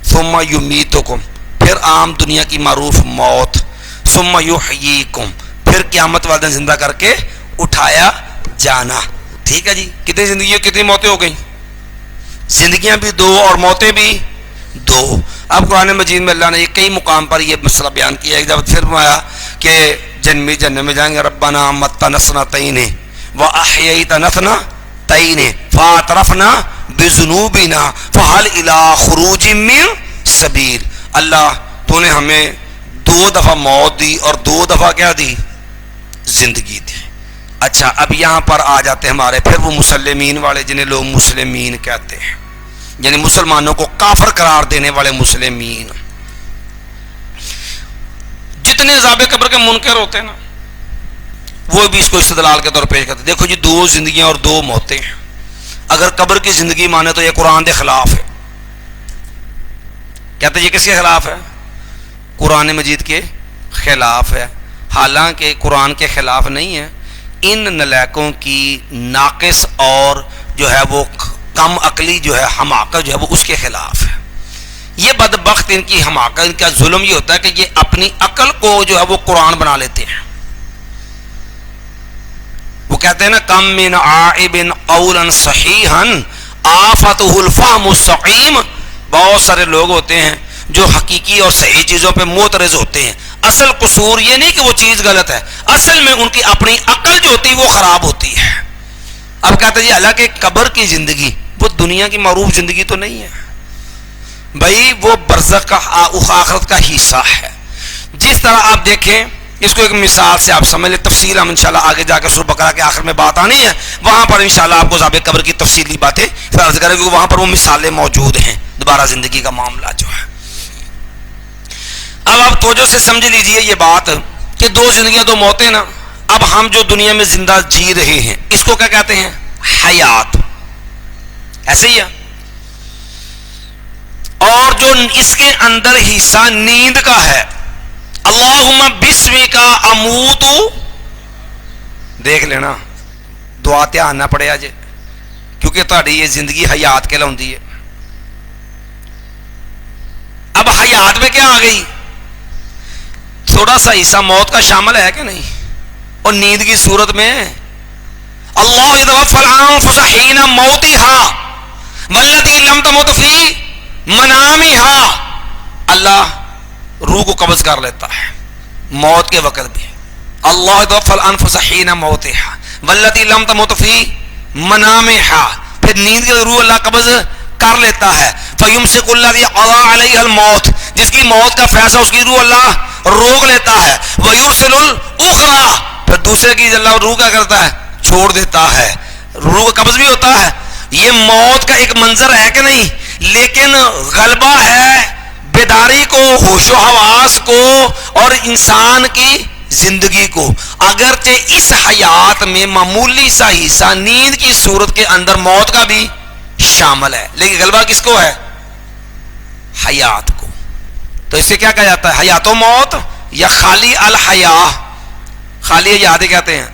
ثم یمیتکم، پھر عام دنیا کی معروف موت. ثم یحییکم، پھر قیامت والے دن زندہ کر کے اٹھایا جانا. ٹھیک ہے جی. کتنی زندگیاں کتنی موتیں ہو گئیں؟ زندگیاں بھی دو اور موتیں بھی دو. اب قرآن مجید میں اللہ نے کئی مقام پر یہ مسئلہ بیان کیا. ایک دفعہ پھر فرمایا کہ جنت میں جائیں گے، ربنا متنا سنتین واحییتنا اثنتین فاعترفنا بذنوبنا فهل الى خروج من سبیل. اللہ تو نے ہمیں دو دفعہ موت دی اور دو دفعہ کیا دی؟ زندگی دی. اچھا اب یہاں پر آ جاتے ہیں ہمارے پھر وہ مسلمین والے جنہیں لوگ مسلمین کہتے ہیں، یعنی مسلمانوں کو کافر قرار دینے والے مسلمین. جتنے عذاب قبر کے منکر ہوتے ہیں نا وہ بھی اس کو استدلال کے طور پیش کرتے ہیں. دیکھو جی دو زندگیاں اور دو موتیں ہیں. اگر قبر کی زندگی مانے تو یہ قرآن کے خلاف ہے. کہتے ہیں یہ کس کے خلاف ہے؟ قرآن مجید کے خلاف ہے. حالانکہ قرآن کے خلاف نہیں ہے، ان نلائکوں کی ناقص اور جو ہے وہ کم عقلی جو ہے حماقت جو ہے وہ اس کے خلاف ہے. یہ بدبخت ان کی حماقت، ان کا ظلم یہ ہوتا ہے کہ یہ اپنی عقل کو جو ہے وہ قرآن بنا لیتے ہیں. وہ کہتے ہیں نا کم من عائب قولا صحیحا آفتہ الفہم السقیم. بہت سارے لوگ ہوتے ہیں جو حقیقی اور صحیح چیزوں پہ معترض ہوتے ہیں. اصل قصور یہ نہیں کہ وہ چیز غلط ہے، اصل میں ان کی اپنی عقل جو ہوتی ہے وہ خراب ہوتی ہے. اب کہتے ہیں حالانکہ قبر کی زندگی وہ دنیا کی معروف زندگی تو نہیں ہے بھائی، وہ برزخ کا آخرت کا حصہ ہے. جس طرح آپ دیکھیں اس کو ایک مثال سے آپ سمجھ لیں. تفصیل ہم انشاءاللہ آگے جا کر سورۃ بقرہ کے آخر میں بات آنی ہے, وہاں پر انشاءاللہ آپ کو عذاب قبر کی تفصیلی باتیں عرض کریں, کیونکہ وہاں پر وہ مثالیں موجود ہیں دوبارہ زندگی کا معاملہ جو ہے. اب آپ توجہ سے سمجھ لیجئے یہ بات کہ دو زندگیاں دو موتیں نا. اب ہم جو دنیا میں زندہ جی رہے ہیں اس کو کیا کہتے ہیں؟ حیات. ایسے ہی ہے. اور جو اس کے اندر حصہ نیند کا ہے, اللہم بسمک اموت, دیکھ لینا دعا دھیان نہ پڑے آج, کیونکہ تہاڈی یہ زندگی حیات کہلاؤندی ہے. اب حیات میں کیا آ گئی؟ تھوڑا سا حصہ موت کا شامل ہے کہ نہیں؟ اور نیند کی صورت میں اللہ یتوفی الانفس حین موتها والتی لم تمت فی منامها, اللہ روح کو قبض کر لیتا ہے موت کے وقت بھی. اللہ یتوفی الانفس حین موتها والتی لم تمت فی منامها, پھر نیند کی روح اللہ قبض کر لیتا ہے. فیمسک الذی قضی علیہ الموت, جس کی موت کا فیصلہ اس کی روح اللہ روک لیتا ہے. ویرسل الاخری, پھر دوسرے کی اللہ روح کیا کرتا ہے؟ چھوڑ دیتا ہے. روح کا قبض بھی ہوتا ہے. یہ موت کا ایک منظر ہے کہ نہیں, لیکن غلبہ ہے بیداری کو, ہوش و حواس کو, اور انسان کی زندگی کو. اگرچہ اس حیات میں معمولی سا حصہ نیند کی صورت کے اندر موت کا بھی شامل ہے, لیکن غلبہ کس کو ہے؟ حیات کو. تو اسے کیا کہا جاتا ہے؟ حیات و موت یا خالی الحیاء. خالی حیات ہی کہتے ہیں,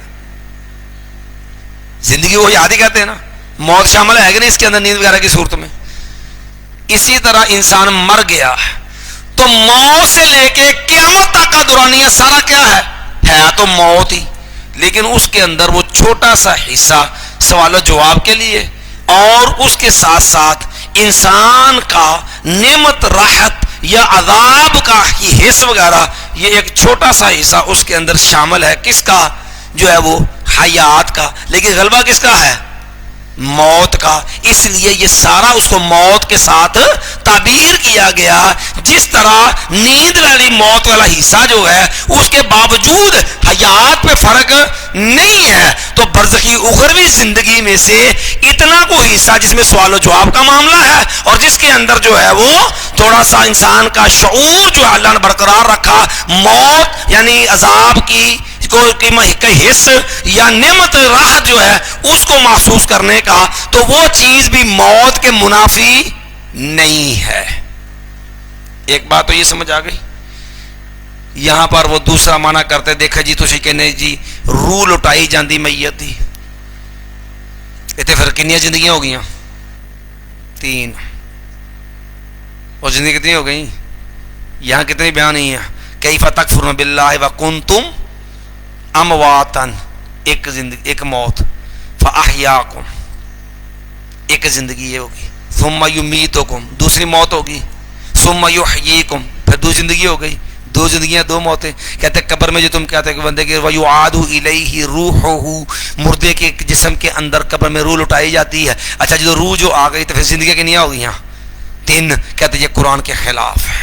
زندگی کو حیات ہی کہتے ہیں نا. موت شامل ہے کہ نہیں اس کے اندر نیند وغیرہ کی صورت میں؟ اسی طرح انسان مر گیا تو موت سے لے کے قیامت تک کا دورانیہ سارا کیا ہے تو موت ہی, لیکن اس کے اندر وہ چھوٹا سا حصہ سوال و جواب کے لیے, اور اس کے ساتھ ساتھ انسان کا نعمت راحت یا عذاب کا ہی حصہ وغیرہ, یہ ایک چھوٹا سا حصہ اس کے اندر شامل ہے. کس کا؟ جو ہے وہ حیات کا. لیکن غلبہ کس کا ہے؟ موت کا. اس لیے یہ سارا اس کو موت کے ساتھ تعبیر کیا گیا. جس طرح نیند والی موت والا حصہ جو ہے اس کے باوجود حیات پہ فرق نہیں ہے, تو برزخی اخروی زندگی میں سے اتنا کو حصہ جس میں سوال و جواب کا معاملہ ہے, اور جس کے اندر جو ہے وہ تھوڑا سا انسان کا شعور جو اللہ نے برقرار رکھا, موت یعنی عذاب کی حص یا نعمت راحت جو ہے اس کو محسوس کرنے کا, تو وہ چیز بھی موت کے منافی نہیں ہے. ایک بات تو یہ سمجھ آ گئی. یہاں پر وہ دوسرا معنی کرتے, دیکھا جی تسی کہنے جی روح لٹائی جاندی میت دی, اتنے پھر کنیاں زندگیاں ہو گئیاں؟ 3. اور زندگی کتنی ہو گئی؟ یہاں کتنی بیان نہیں ہے. کیف تکفرون باللہ وکنتم امواتن, ایک زندگی ایک موت. فاحیاکم, ایک زندگی یہ ہوگی. ثم یمیتکم, دوسری موت ہوگی. ثم یحییکم, پھر دو زندگی ہو گئی. دو زندگیاں دو موتیں. کہتے قبر میں جو تم کہتے ہیں کہ بندے کے ویعاد الیہ روحہ, مردے کے جسم کے اندر قبر میں روح لٹائی جاتی ہے. اچھا جو روح جو آ گئی تو پھر زندگی کنیاں ہو گئی؟ 3. کہتے یہ قرآن کے خلاف ہے.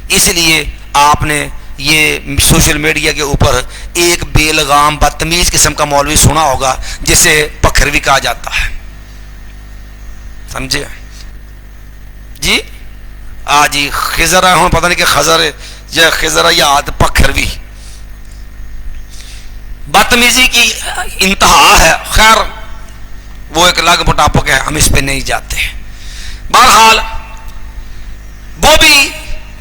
اس لیے آپ نے یہ سوشل میڈیا کے اوپر ایک بے لگام بدتمیز قسم کا مولوی سنا ہوگا جسے پکھروی کہا جاتا ہے, سمجھے جی؟ جی خضر ہوں, پتہ نہیں کہ خضر یا خضر یاد پکھروی, بدتمیزی کی انتہا ہے. خیر وہ ایک الگ ٹاپک ہے, ہم اس پہ نہیں جاتے. بہرحال وہ بھی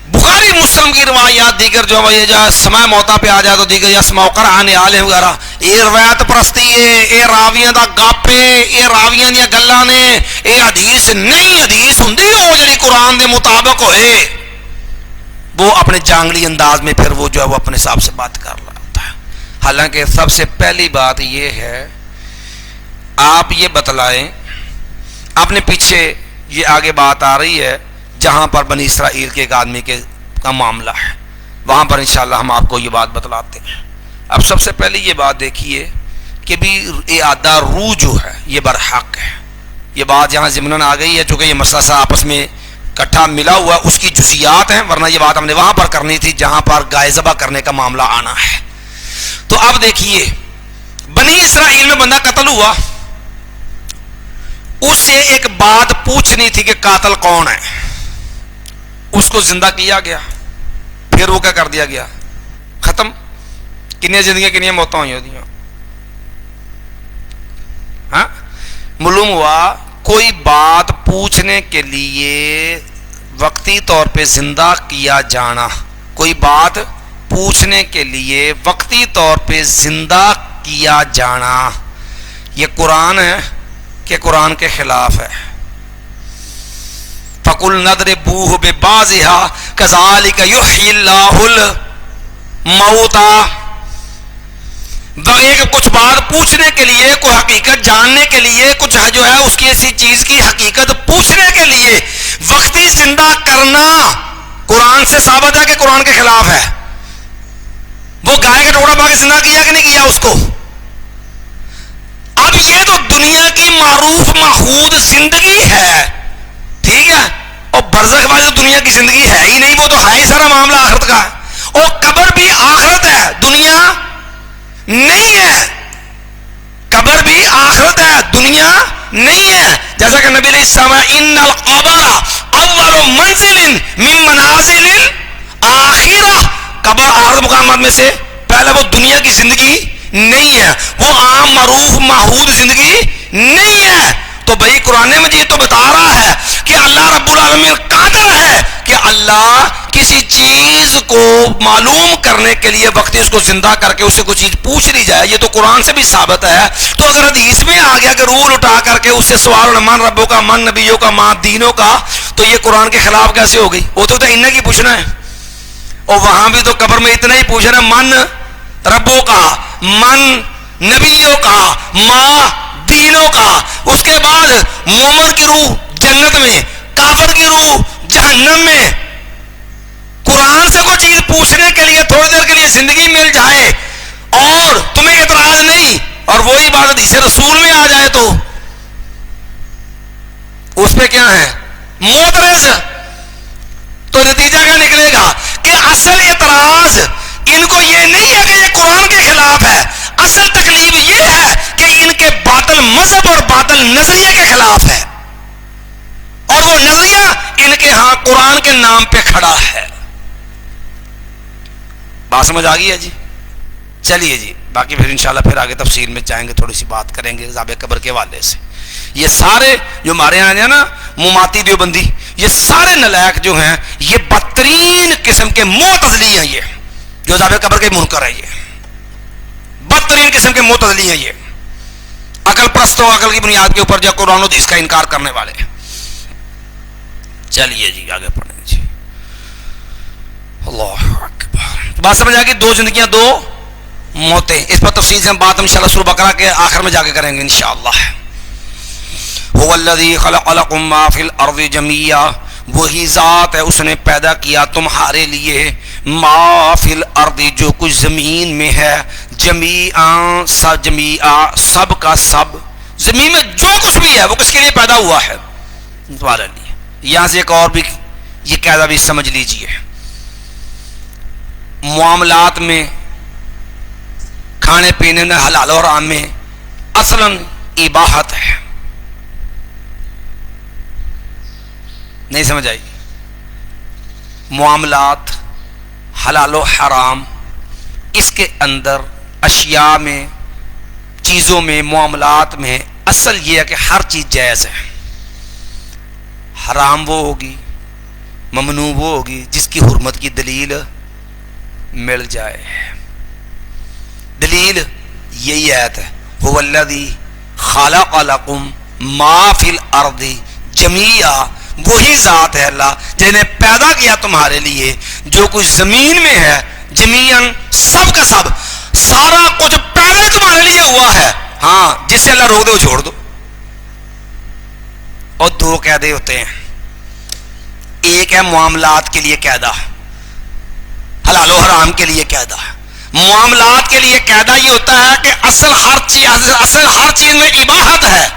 بخاری مسلم کی روایات دیگر جو ہے جہاں سماع موتا پہ آ جائے تو دیگر یا سماع قرآن عالم وغیرہ, یہ روایت پرستی ہے, یہ راویاں دا گپ ہے, یہ راویاں دیا گلاں نے, یہ حدیث نہیں. حدیث ہوندی ہو جڑی قرآن دے مطابق ہوئے. وہ اپنے جانگلی انداز میں پھر وہ جو ہے وہ اپنے حساب سے بات کر رہا ہوتا ہے. حالانکہ سب سے پہلی بات یہ ہے, آپ یہ بتلائیں, اپنے پیچھے یہ آگے بات آ رہی ہے جہاں پر بنی اسرائیل کے ایک آدمی کا معاملہ ہے, وہاں پر انشاءاللہ ہم آپ کو یہ بات بتلاتے ہیں. اب سب سے پہلے یہ بات دیکھیے کہ بھی اعادہ روح جو ہے یہ برحق ہے. یہ بات یہاں ضمناً آ گئی ہے چونکہ یہ مسئلہ سا آپس میں کٹھا ملا ہوا اس کی جزیات ہیں، ورنہ یہ بات ہم نے وہاں پر کرنی تھی جہاں پر گائے ذبح کرنے کا معاملہ آنا ہے. تو اب دیکھیے بنی اسرائیل میں بندہ قتل ہوا، اس سے ایک بات پوچھنی تھی کہ قاتل کون ہے، اس کو زندہ کیا گیا، پھر وہ کیا کر دیا گیا، ختم. کنیا زندگیاں کنیا موتیں ہوئی ہوتی ہیں. ہاں معلوم ہوا کوئی بات پوچھنے کے لیے وقتی طور پہ زندہ کیا جانا، کوئی بات پوچھنے کے لیے وقتی طور پہ زندہ کیا جانا، یہ قرآن ہے کہ قرآن کے خلاف ہے؟ فَقُلْ نَضْرِبُوهُ بِبَعْضِهَا كَذَلِكَ يُحْيِي اللَّهُ الْمَوْتَى. ایک کچھ بات پوچھنے کے لیے، کوئی حقیقت جاننے کے لیے، کچھ جو ہے اس کی ایسی چیز کی حقیقت پوچھنے کے لیے وقتی زندہ کرنا قرآن سے ثابت ہے کہ قرآن کے خلاف ہے؟ وہ گائے کا ٹکڑا پا کے زندہ کیا کہ نہیں کیا اس کو؟ اب یہ تو دنیا کی معروف ماخوذ زندگی ہے، ٹھیک ہے، اور برزخ والی تو دنیا کی زندگی ہے ہی نہیں، وہ تو ہے ہی سارا معاملہ آخرت کا ہے. اور قبر بھی آخرت ہے، دنیا نہیں ہے. قبر بھی آخرت ہے، دنیا نہیں ہے. جیسا کہ نبی علیہ السلام ان القبر اول منزل من منازل الاخرہ، قبر آخرت مقامات میں سے پہلے وہ دنیا کی زندگی نہیں ہے، وہ عام معروف ماحود زندگی نہیں ہے. تو بھائی قرآن مجید تو بتا رہا ہے کہ اللہ رب العالمین قادر ہے کہ اللہ کسی چیز کو معلوم کرنے کے لیے وقتی اس کو زندہ کر کے اس سے کوئی چیز پوچھ لی جائے. یہ تو قرآن سے بھی ثابت ہے. تو اگر حدیث میں آ گیا کہ روح اٹھا کر کے اس سے سوال من ربوں کا، من نبیوں کا، من دینوں کا، تو یہ قرآن کے خلاف کیسے ہو گئی؟ وہ تو انہیں کی پوچھنا ہے، اور وہاں بھی تو قبر میں اتنا ہی پوچھنا، من ربوں کا، من نبیوں کا، ماں دینوں کا. اس کے بعد مومن کی روح جنت میں، کافر کی روح جہنم میں. قرآن سے کوئی چیز پوچھنے کے لیے تھوڑی دیر کے لیے زندگی مل جائے اور تمہیں اعتراض نہیں، اور وہی بات حدیث رسول میں آ جائے تو اس پہ کیا ہے؟ معترض. تو نتیجہ کیا نکلے گا کہ اصل اعتراض ان کو یہ نہیں ہے کہ یہ قرآن کے خلاف ہے، اصل تکلیف یہ ہے کہ ان کے باطل مذہب اور باطل نظریے کے خلاف ہے، اور وہ نظریہ ان کے ہاں قرآن کے نام پہ کھڑا ہے. بات سمجھ آ گئی ہے جی؟ چلیے جی، باقی پھر انشاءاللہ پھر آگے تفصیل میں جائیں گے، تھوڑی سی بات کریں گے عذاب قبر کے حوالے سے. یہ سارے جو ہمارے یہاں ہیں نا مماتی دیوبندی، یہ سارے نلائق جو ہیں یہ بدترین قسم کے معتزلی ہیں. یہ جو عذاب قبر کے منکر ہے، یہ بدترین قسم کے معتزلی ہیں، یہ عقل پرستوں، عقل کی بنیاد کے اوپر جو قرآن و حدیث کا انکار کرنے والے. چلیے جی آگے پڑھیں جی. اللہ اکبر. بات سمجھ آ گئی؟ دو زندگیاں دو موتیں. اس پر تفصیل سے ہم بات انشاءاللہ سورہ بقرہ کے آخر میں جا کے کریں گے انشاءاللہ. هو الذی خلق لکم ما فی الارض جميعا، وہی ذات ہے اس نے پیدا کیا تمہارے لیے ما فی الارض جو کچھ زمین میں ہے، جمیعا سب کا سب، زمین میں جو کچھ بھی ہے وہ کس کے لیے پیدا ہوا ہے؟ تمہارے لیے. یہاں سے ایک اور بھی یہ قاعدہ بھی سمجھ لیجئے، معاملات میں، کھانے پینے میں، حلال اور حرام میں اصلاً اباحت ہے. نہیں سمجھ آئی؟ معاملات حلال و حرام، اس کے اندر اشیاء میں، چیزوں میں، معاملات میں اصل یہ ہے کہ ہر چیز جائز ہے. حرام وہ ہوگی، ممنوع وہ ہوگی جس کی حرمت کی دلیل مل جائے. دلیل یہی آیت ہے، هو الذی خلق لکم ما فی الارض جمیعا، وہی ذات ہے اللہ جس نے پیدا کیا تمہارے لیے جو کچھ زمین میں ہے، جمیعاً سب کا سب، سارا کچھ پیدا تمہارے لیے ہوا ہے. ہاں جس سے اللہ روک دے وہ چھوڑ دو. اور دو قاعدے ہوتے ہیں، ایک ہے معاملات کے لیے قاعدہ، حلال و حرام کے لیے قاعدہ. معاملات کے لیے قاعدہ یہ ہوتا ہے کہ اصل ہر چیز میں اباحت ہے.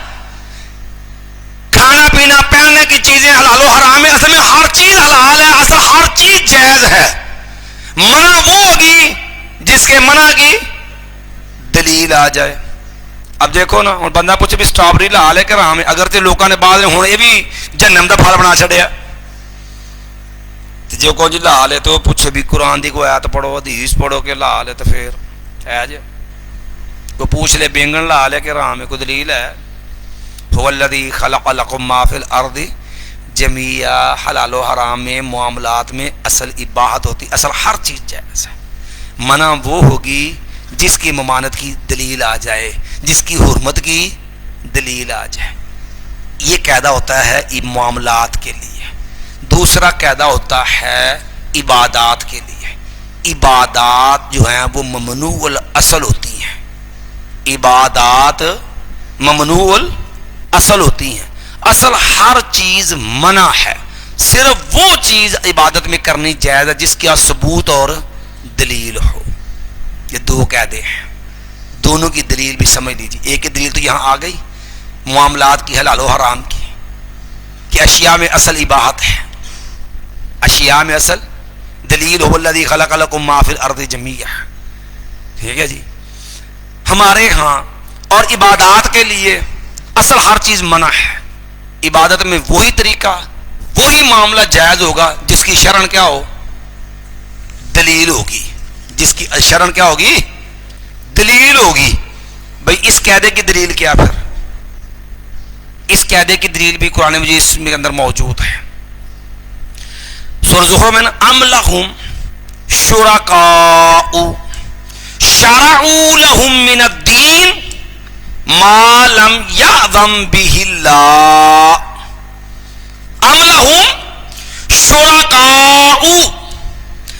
کھانا پینا پہننے کی چیزیں حلال و حرام ہے، اصل میں ہر چیز حلال ہے، اصل ہر چیز جائز ہے. منع وہ ہوگی جس کے منع کی دلیل آ جائے. اب دیکھو نا، ہوں بندہ پوچھے بھی سٹرابری حلال ہے کہ حرام ہے، اگرچہ لوگوں نے بعد ہوں یہ بھی جہنم دا پھل بنا چھڑیا. جو کو جی حلال ہے تو پوچھے بھی قرآن دی کوئی آیت پڑھو، حدیث پڑھو کہ حلال ہے، تو پھر ہے جی کوئی پوچھ لے بینگن حلال ہے کہ حرام ہے، کوئی دلیل ہے؟ هو الذی خلق لکم ما فی الارض جمیعا. حلال و حرام میں معاملات میں اصل اباحت ہوتی، اصل ہر چیز جائز ہے. منع وہ ہوگی جس کی ممانعت کی دلیل آ جائے، جس کی حرمت کی دلیل آ جائے. یہ قاعدہ ہوتا ہے معاملات کے لیے. دوسرا قاعدہ ہوتا ہے عبادات کے لیے. عبادات جو ہیں وہ ممنوع الاصل ہوتی ہیں. عبادات ممنوع الاصل ہوتی ہیں. اصل ہر چیز منع ہے، صرف وہ چیز عبادت میں کرنی جائز ہے جس کا ثبوت اور دلیل ہو. یہ دو قاعدے ہیں، دونوں کی دلیل بھی سمجھ لیجیے. ایک کی دلیل تو یہاں آ گئی معاملات کی حلال و حرام کی، کہ اشیاء میں اصل اباحت ہے، اشیاء میں اصل دلیل هو الذی خلق لکم ما فی الارض جمیعا. ٹھیک ہے جی. ہمارے ہاں اور عبادات کے لیے اصل ہر چیز منع ہے. عبادت میں وہی طریقہ وہی معاملہ جائز ہوگا جس کی شرع کیا ہو؟ دلیل ہوگی. جس کی شرع کیا ہوگی؟ دلیل ہوگی. بھئی اس قاعدے کی دلیل کیا؟ پھر اس قاعدے کی دلیل بھی قرآن مجید کے اندر موجود ہے. سورۃ زخرف میں ام لہم شرکاء شرعوا لهم من الدین ما لم یأذن بہ اللہ. ام لہم شرکاء،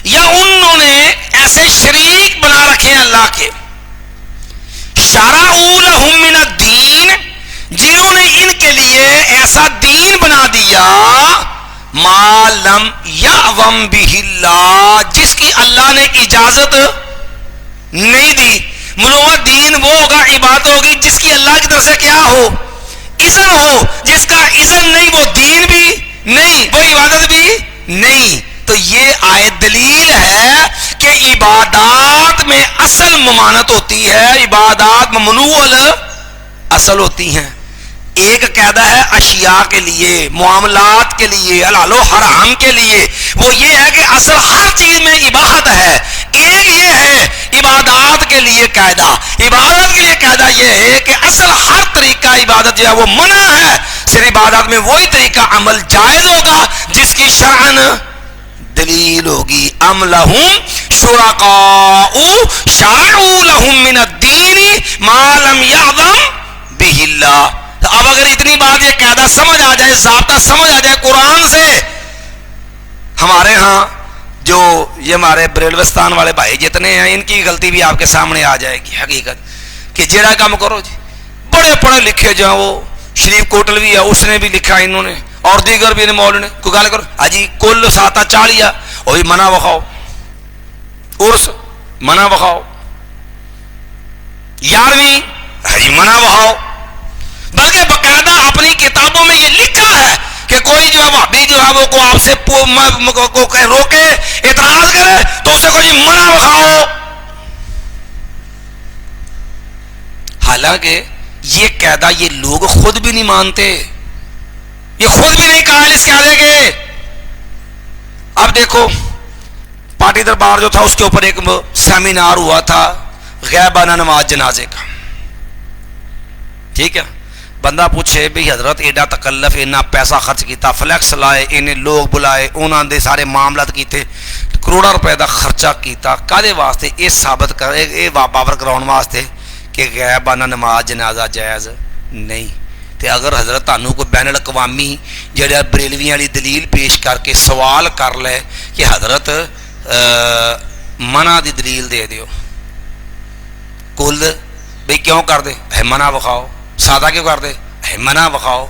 یا انہوں نے ایسے شریک بنا رکھے ہیں اللہ کے. شرعوا لهم من الدین، جنہوں نے ان کے لیے ایسا دین بنا دیا ما لم یأذن بہ اللہ، جس کی اللہ نے اجازت نہیں دی. منوع دین وہ ہوگا، عبادت ہوگی جس کی اللہ کی طرف سے کیا ہو؟ اذن ہو. جس کا اذن نہیں وہ دین بھی نہیں، وہ عبادت بھی نہیں. تو یہ آیت دلیل ہے کہ عبادات میں اصل ممانعت ہوتی ہے، عبادات ممنوع اصل ہوتی ہیں. ایک قاعدہ ہے اشیاء کے لیے، معاملات کے لیے، حلال و حرام کے لیے، وہ یہ ہے کہ اصل ہر چیز میں اباحت ہے. ایک یہ ہے عبادات کے لیے قاعدہ. عبادت کے لیے قاعدہ یہ ہے کہ اصل ہر طریقہ عبادت جو ہے وہ منع ہے. صرف عبادت میں وہی طریقہ عمل جائز ہوگا جس کی شرعن دلیل ہوگی. ام لہم شرکاء شرعوا لهم من الدین ما لم یأذن بہ اللہ. تو اب اگر اتنی بات یہ قاعدہ سمجھ آ جائے، ضابطہ سمجھ آ جائے قرآن سے، ہمارے ہاں جو یہ ہمارے بریلوستان والے بھائی جتنے ہیں ان کی غلطی بھی آپ کے سامنے آ جائے گی. حقیقت کہ جیڑا کام کرو جی، بڑے پڑھے لکھے جو ہیں وہ شریف کوٹلوی ہے اس نے بھی لکھا انہوں نے، اور دیگر بھی مولوی نے کوئی گل کرو حجی کل ساتا چاڑیا وہی منع بخاؤ، عرس منع بخاؤ، 11ویں حجی منع بخاؤ. بلکہ باقاعدہ اپنی کتابوں میں یہ لکھا ہے کہ کوئی جو ہے وہابی جو ہے وہ کو آپ سے روکے اعتراض کرے تو اسے کوئی منع بخاؤ. حالانکہ یہ قاعدہ یہ لوگ خود بھی نہیں مانتے، یہ خود بھی نہیں قائل اس قاعدے کے. اب دیکھو پارٹی دربار جو تھا اس کے اوپر ایک سیمینار ہوا تھا غیبانہ نماز جنازے کا. ٹھیک ہے، بندہ پوچھے بھئی حضرت ایڈا تکلف، اینا پیسہ خرچ کیتا، فلیکس لائے، انہیں لوگ بلائے، انہوں نے سارے معاملات کیتے، کروڑا روپے دا خرچہ کیتا، کالے واسطے یہ ثابت کرے یہ باور کراؤن واسطے کہ غیبانہ نماز جنازہ جائز نہیں. تے اگر حضرت تانوں کوئی بین الاقوامی جڑا بریلوی والی دلیل پیش کر کے سوال کر لے کہ حضرت منع دی دلیل دے دیو، کل بھئی کیوں کر دے منع بخاؤ، سادہ کیوں کر دے منع بخاؤ،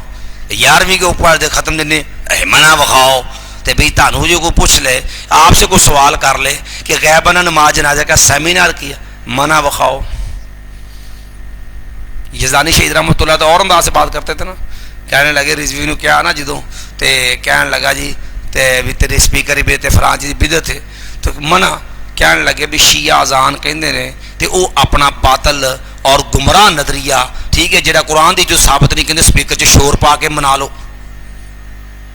11ویں کے اوپر دے ختم دینے منع بخاؤ. تے بھئی تانوں جو کو پوچھ لے، آپ سے کوئی سوال کر لے کہ غیبانہ نماز جنازہ کا سیمینار کیا، منع بخاؤ. یزدانی شہید رحمۃ اللہ تو اور انداز سے بات کرتے تھے نا، کہنے لگے رضوی نو کیا نا جدوں تے کہنے لگا جی تے بھی تیرے سپیکر بھی تے فلاں چیز بدعت ہے تو منع کہنے لگے بھی شیعہ اذان کہندے نے تے او اپنا باطل اور گمراہ نظریہ ٹھیک ہے جڑا قرآن دی جو ثابت نہیں کہندے سپیکر چ شور پا کے منا لو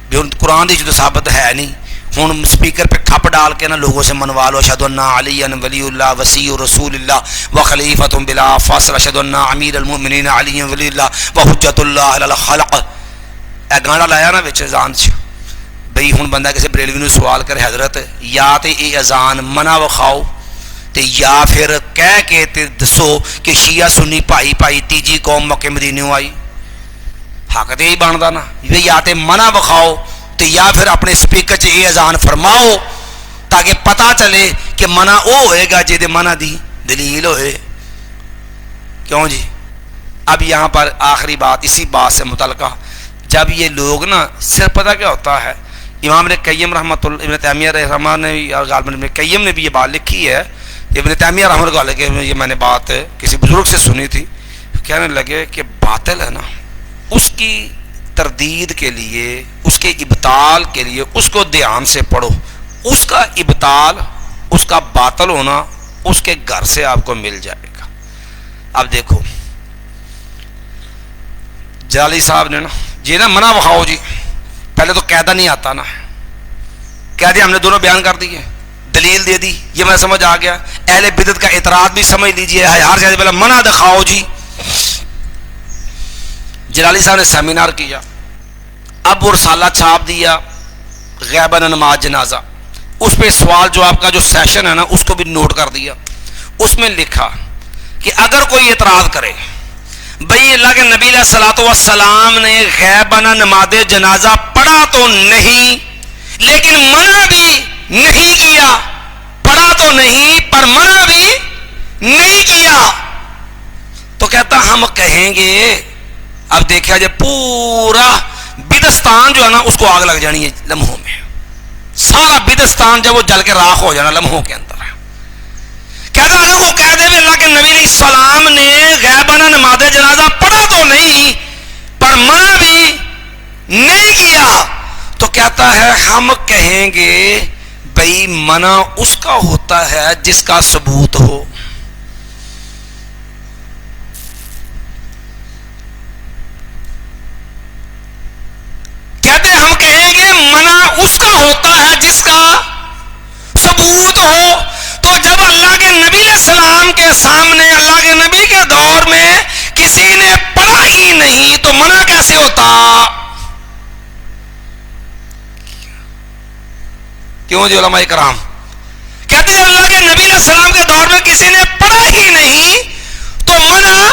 بھی قرآن دی جو ثابت ہے نہیں ہوں سپیکر پہ کھپ ڈال کے نا لوگوں سے منوا لو اشہد ان علی ولی اللہ وسیع رسول اللہ و خلیفۃ بلا فاصل اشہد ان امیر المؤمنین علی ولی اللہ و حجت اللہ علی الخلق اے گانا لایا نا وچ اذان چ بھئی ہوں بندہ کسی بریلوی نو سوال کرے حضرت یا تے اے اذان منع وکھاؤ تے یا پھر کہہ کے تے دسو کہ شیعہ سنی پائی پائی تیجی قوم مکہ مدینہ آئی حق تے ہی بندا نا یا تے منع وکھاؤ تو یا پھر اپنے سپیکر چ یہ اذان فرماؤ تاکہ پتہ چلے کہ منع او ہوئے گا جے دے منع دی دلیل ہوئے کیوں جی اب یہاں پر آخری بات اسی بات سے متعلقہ جب یہ لوگ نا صرف پتہ کیا ہوتا ہے امام ابن قیم رحمۃ اللہ ابن تیمیہ رحمہ نے اور غالباً ابن قیم نے بھی یہ بات لکھی ہے ابن تیمیہ رحمہ اللہ علیہ یہ میں نے بات کسی بزرگ سے سنی تھی کہنے لگے کہ باطل ہے نا اس کی تردید کے لیے اس کے ابطال کے لیے اس کو دھیان سے پڑھو اس کا ابطال اس کا باطل ہونا اس کے گھر سے آپ کو مل جائے گا. اب دیکھو جلالی صاحب نے نا جی نا منع بخاؤ جی پہلے تو قاعدہ نہیں آتا نا قاعدے ہم نے دونوں بیان کر دیے دلیل دے دی یہ میں سمجھ آ گیا اہل بدعت کا اعتراض بھی سمجھ لیجئے ہر جگہ پہلے منع دکھاؤ جی. جلالی صاحب نے سیمینار کیا اب وہ رسالہ چھاپ دیا غیباً نماز جنازہ اس پہ سوال جواب کا جو سیشن ہے نا اس کو بھی نوٹ کر دیا اس میں لکھا کہ اگر کوئی اعتراض کرے بھئی اللہ کے نبی علیہ الصلوۃ والسلام نے غیباً نماز جنازہ پڑھا تو نہیں لیکن منع بھی نہیں کیا پڑھا تو نہیں پر منع بھی نہیں کیا تو کہتا ہم کہیں گے اب دیکھا جائے پورا بدستان جو ہے نا اس کو آگ لگ جانی ہے لمحوں میں سارا بدستان جب وہ جل کے راکھ ہو جانا لمحوں کے اندر کہتا اگر وہ کہہ دے اللہ کے نبی علیہ السلام نے غیبانہ نماز جنازہ پڑھا تو نہیں پر منع بھی نہیں کیا تو کہتا ہے ہم کہیں گے بھئی منع اس کا ہوتا ہے جس کا ثبوت ہو. کہتے ہم کہیں گے منع اس کا ہوتا ہے جس کا ثبوت ہو. تو جب اللہ کے نبی علیہ السلام کے سامنے اللہ کے نبی کے دور میں کسی نے پڑھا ہی نہیں تو منع کیسے ہوتا؟ کیوں جی علماء کرام کہتے ہیں اللہ کے نبی علیہ السلام کے دور میں کسی نے پڑھا ہی نہیں تو منع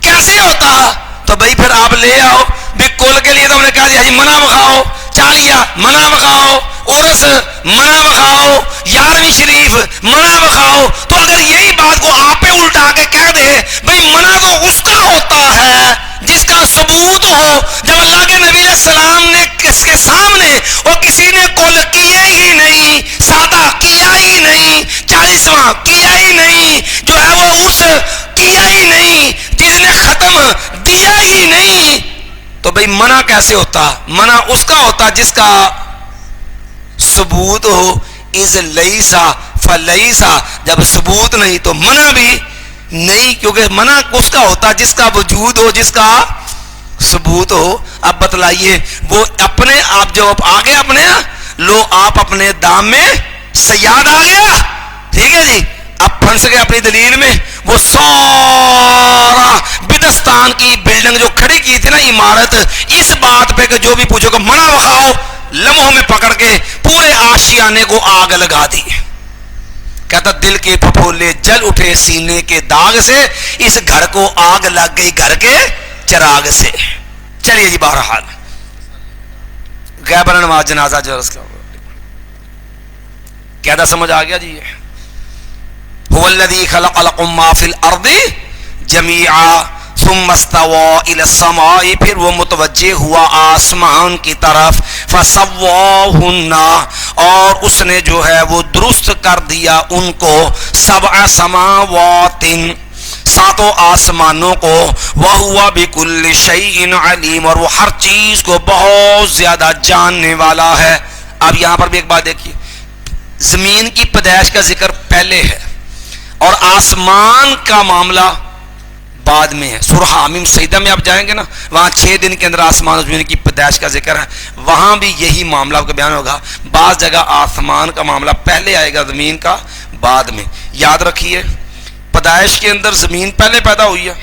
کیسے ہوتا؟ تو بھائی پھر آپ لے آؤ بھی کل کے لیے تو ہم نے کہا جی منع بخاؤ چالیہ منع بخاؤ عرس منع بخاؤ 11ویں شریف منع بخاؤ. تو اگر یہی بات کو آپ پہ الٹا کے کہہ دے بھئی منع تو اس کا ہوتا ہے جس کا ثبوت ہو. جب اللہ کے نبی علیہ السلام نے کس کے سامنے اور کسی نے کل کیا ہی نہیں سادہ کیا ہی نہیں 40واں کیا ہی نہیں جو ہے وہ عرس کیا ہی نہیں جس نے ختم دیا ہی نہیں تو بھئی منع کیسے ہوتا؟ منع اس کا ہوتا جس کا ثبوت ہو. از لیسا فلیسا جب ثبوت نہیں تو منع بھی نہیں کیونکہ منع اس کا ہوتا جس کا وجود ہو جس کا ثبوت ہو. اب بتلائیے وہ اپنے آپ جو آ گیا اپنے لو آپ اپنے دام میں سیاد آ گیا ٹھیک ہے جی اب پھنس گئے اپنی دلیل میں. وہ سارا بدستان کی بلڈنگ جو کھڑی کی تھی نا عمارت اس بات پہ کہ جو بھی پوچھو کہ منع بخاؤ لمحوں میں پکڑ کے پورے آشیانے کو آگ لگا دی. کہتا دل کے پھپھولے جل اٹھے سینے کے داغ سے اس گھر کو آگ لگ گئی گھر کے چراغ سے. چلیے جی بہرحال غیبانہ نماز جنازہ جو کہتا سمجھ آ گیا جی هو الذی خلق لکم ما فی الارض جمیعا ثم استوى الى السماء پھر وہ متوجہ ہوا آسمان کی طرف فسواہن اور اس نے جو ہے وہ درست کر دیا ان کو 7 سماوات ساتوں آسمانوں کو، وَهُوَ بِكُلِّ شَيْءٍ عَلِيمٌ، اور وہ ہر چیز کو بہت زیادہ جاننے والا ہے۔ اب یہاں پر بھی ایک بات دیکھیے، زمین کی پیدائش کا ذکر پہلے ہے اور آسمان کا معاملہ بعد میں ہے۔ سورہ حامیم سجدہ میں آپ جائیں گے نا، وہاں 6 دن کے اندر آسمان اور زمین کی پیدائش کا ذکر ہے، وہاں بھی یہی معاملہ آپ کا بیان ہوگا۔ بعض جگہ آسمان کا معاملہ پہلے آئے گا، زمین کا بعد میں۔ یاد رکھیے پیدائش کے اندر زمین پہلے پیدا ہوئی ہے،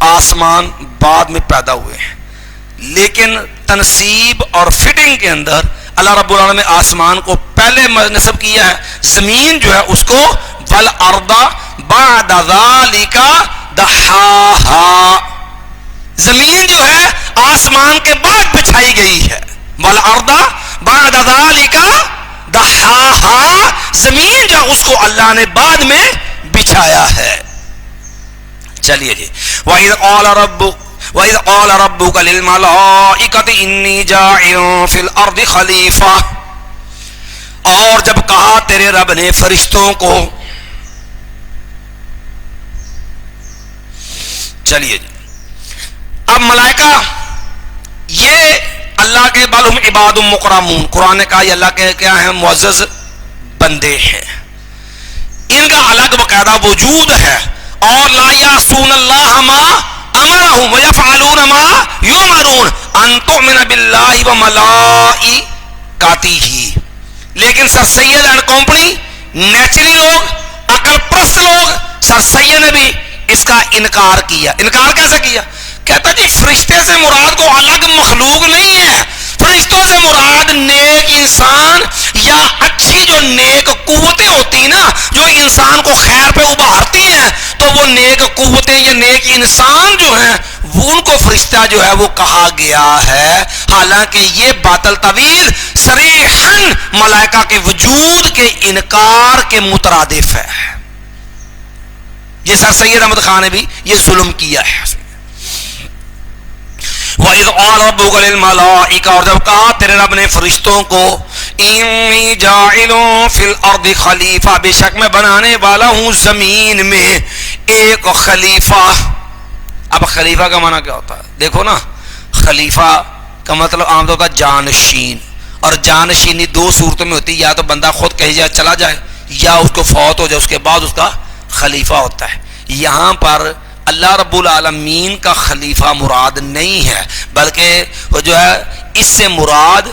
آسمان بعد میں پیدا ہوئے ہیں، لیکن تنصیب اور فٹنگ کے اندر اللہ رب العالمین نے آسمان کو پہلے نصب کیا ہے، زمین جو ہے اس کو وَالْأَرْضَ بَعْدَ ذَلِكَ دَحَاهَا، زمین جو ہے آسمان کے بعد بچھائی گئی ہے۔ وَالْأَرْضَ بَعْدَ ذَلِكَ دَحَاهَا، زمین جو اس کو اللہ نے بعد میں بچھایا ہے۔ چلیے جی، وَإِذْ قَالَ رَبُّكَ لِلْمَلَائِكَةِ إِنِّي جَاعِلٌ فِي الْأَرْضِ خَلِيفَةً، اور جب کہا تیرے رب نے فرشتوں کو، چلیے جی، اب ملائکہ یہ اللہ کے بل ہم عباد مکرمون، قرآن نے کہا یہ اللہ کے کیا ہیں، معزز بندے ہیں، ان کا الگ باقاعدہ وجود ہے، اور لا یعصون اللہ ما امرہم ویفعلون ما یؤمرون ان تؤمن باللہ وملائکتہ، لیکن سر سید اینڈ کمپنی نیچرلی لوگ، عقل پرست لوگ، سر سید نے بھی اس کا انکار کیا۔ انکار کیسے کیا؟ کہتا جی فرشتے سے مراد کو الگ مخلوق نہیں ہے، فرشتوں سے مراد نیک انسان یا اچھی جو نیک قوتیں ہوتی نا جو انسان کو خیر پہ ابھارتی ہیں، تو وہ نیک قوتیں یا نیک انسان جو ہیں وہ ان کو فرشتہ جو ہے وہ کہا گیا ہے، حالانکہ یہ باطل طویل صریحاً ملائکہ کے وجود کے انکار کے مترادف ہے۔ یہ سر سید احمد خان نے بھی یہ ظلم کیا ہے۔ وَإِذْ قَالَ رَبُّكَ لِلْمَلَائِكَةِ، اور جب کہا تیرے رب نے فرشتوں کو، اِنِّي جَاعِلٌ فِي الْأَرْضِ خلیفہ، بے شک میں بنانے والا ہوں زمین میں ایک خلیفہ۔ اب خلیفہ کا معنی کیا ہوتا ہے؟ دیکھو نا، خلیفہ کا مطلب عام طور پر جانشین، اور جانشینی 2 صورتوں میں ہوتی ہے، یا تو بندہ خود کہیں جائے چلا جائے، یا اس کو فوت ہو جائے، اس کے بعد اس کا خلیفہ ہوتا ہے۔ یہاں پر اللہ رب العالمین کا خلیفہ مراد نہیں ہے، بلکہ وہ جو ہے اس سے مراد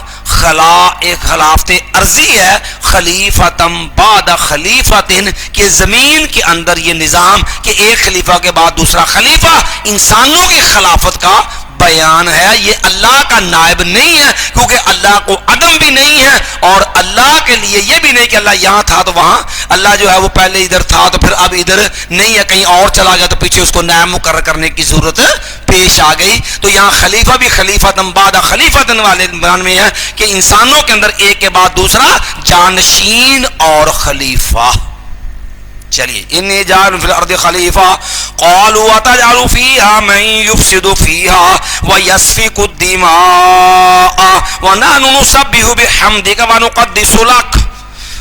ایک خلافت عرضی ہے، خلیفتم بعد خلیفتن، کہ زمین کے اندر یہ نظام کہ ایک خلیفہ کے بعد دوسرا خلیفہ انسانوں کی خلافت کا بیان ہے۔ یہ اللہ کا نائب نہیں ہے، کیونکہ اللہ کو عدم بھی نہیں ہے، اور اللہ کے لیے یہ بھی نہیں کہ اللہ یہاں تھا تو وہاں، اللہ جو ہے وہ پہلے ادھر تھا تو پھر اب ادھر نہیں ہے، کہیں اور چلا گیا تو پیچھے اس کو نائب مقرر کرنے کی ضرورت پیش آ گئی۔ تو یہاں خلیفہ بھی خلیفتم بعد خلیفتن والے بیان میں ہے کہ انسانوں کے اندر ایک کے بعد دوسرا جانشین اور خلیفہ۔ چلیے، انی جاعل فی الارض خلیفہ، قالوا اتجعل فیہا من یفسد فیہا ویسفک الدماء ونحن نسبح بحمدک ونقدس لک،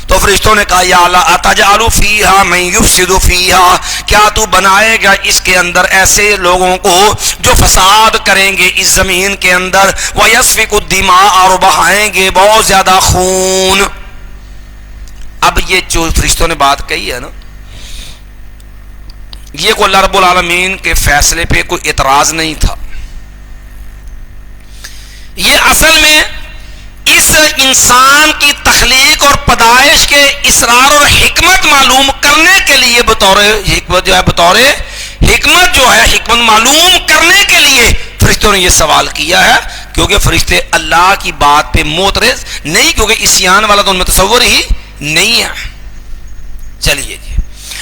تو فرشتوں نے کہا یا اللہ اتجعل فیہا من یفسد فیہا، کیا تو بنائے گا اس کے اندر ایسے لوگوں کو جو فساد کریں گے اس زمین کے اندر، ویسفک الدماء، اور بہائیں گے بہت زیادہ خون۔ اب یہ جو فرشتوں نے بات کہی ہے نا، یہ کو اللہ رب العالمین کے فیصلے پہ کوئی اعتراض نہیں تھا، یہ اصل میں اس انسان کی تخلیق اور پیدائش کے اسرار اور حکمت معلوم کرنے کے لیے بطور حکمت جو ہے، بطور حکمت جو ہے، حکمت معلوم کرنے کے لیے فرشتوں نے یہ سوال کیا ہے، کیونکہ فرشتے اللہ کی بات پہ معترض نہیں، کیونکہ عصیان والا تو ان میں تصور ہی نہیں ہے۔ چلیے جی،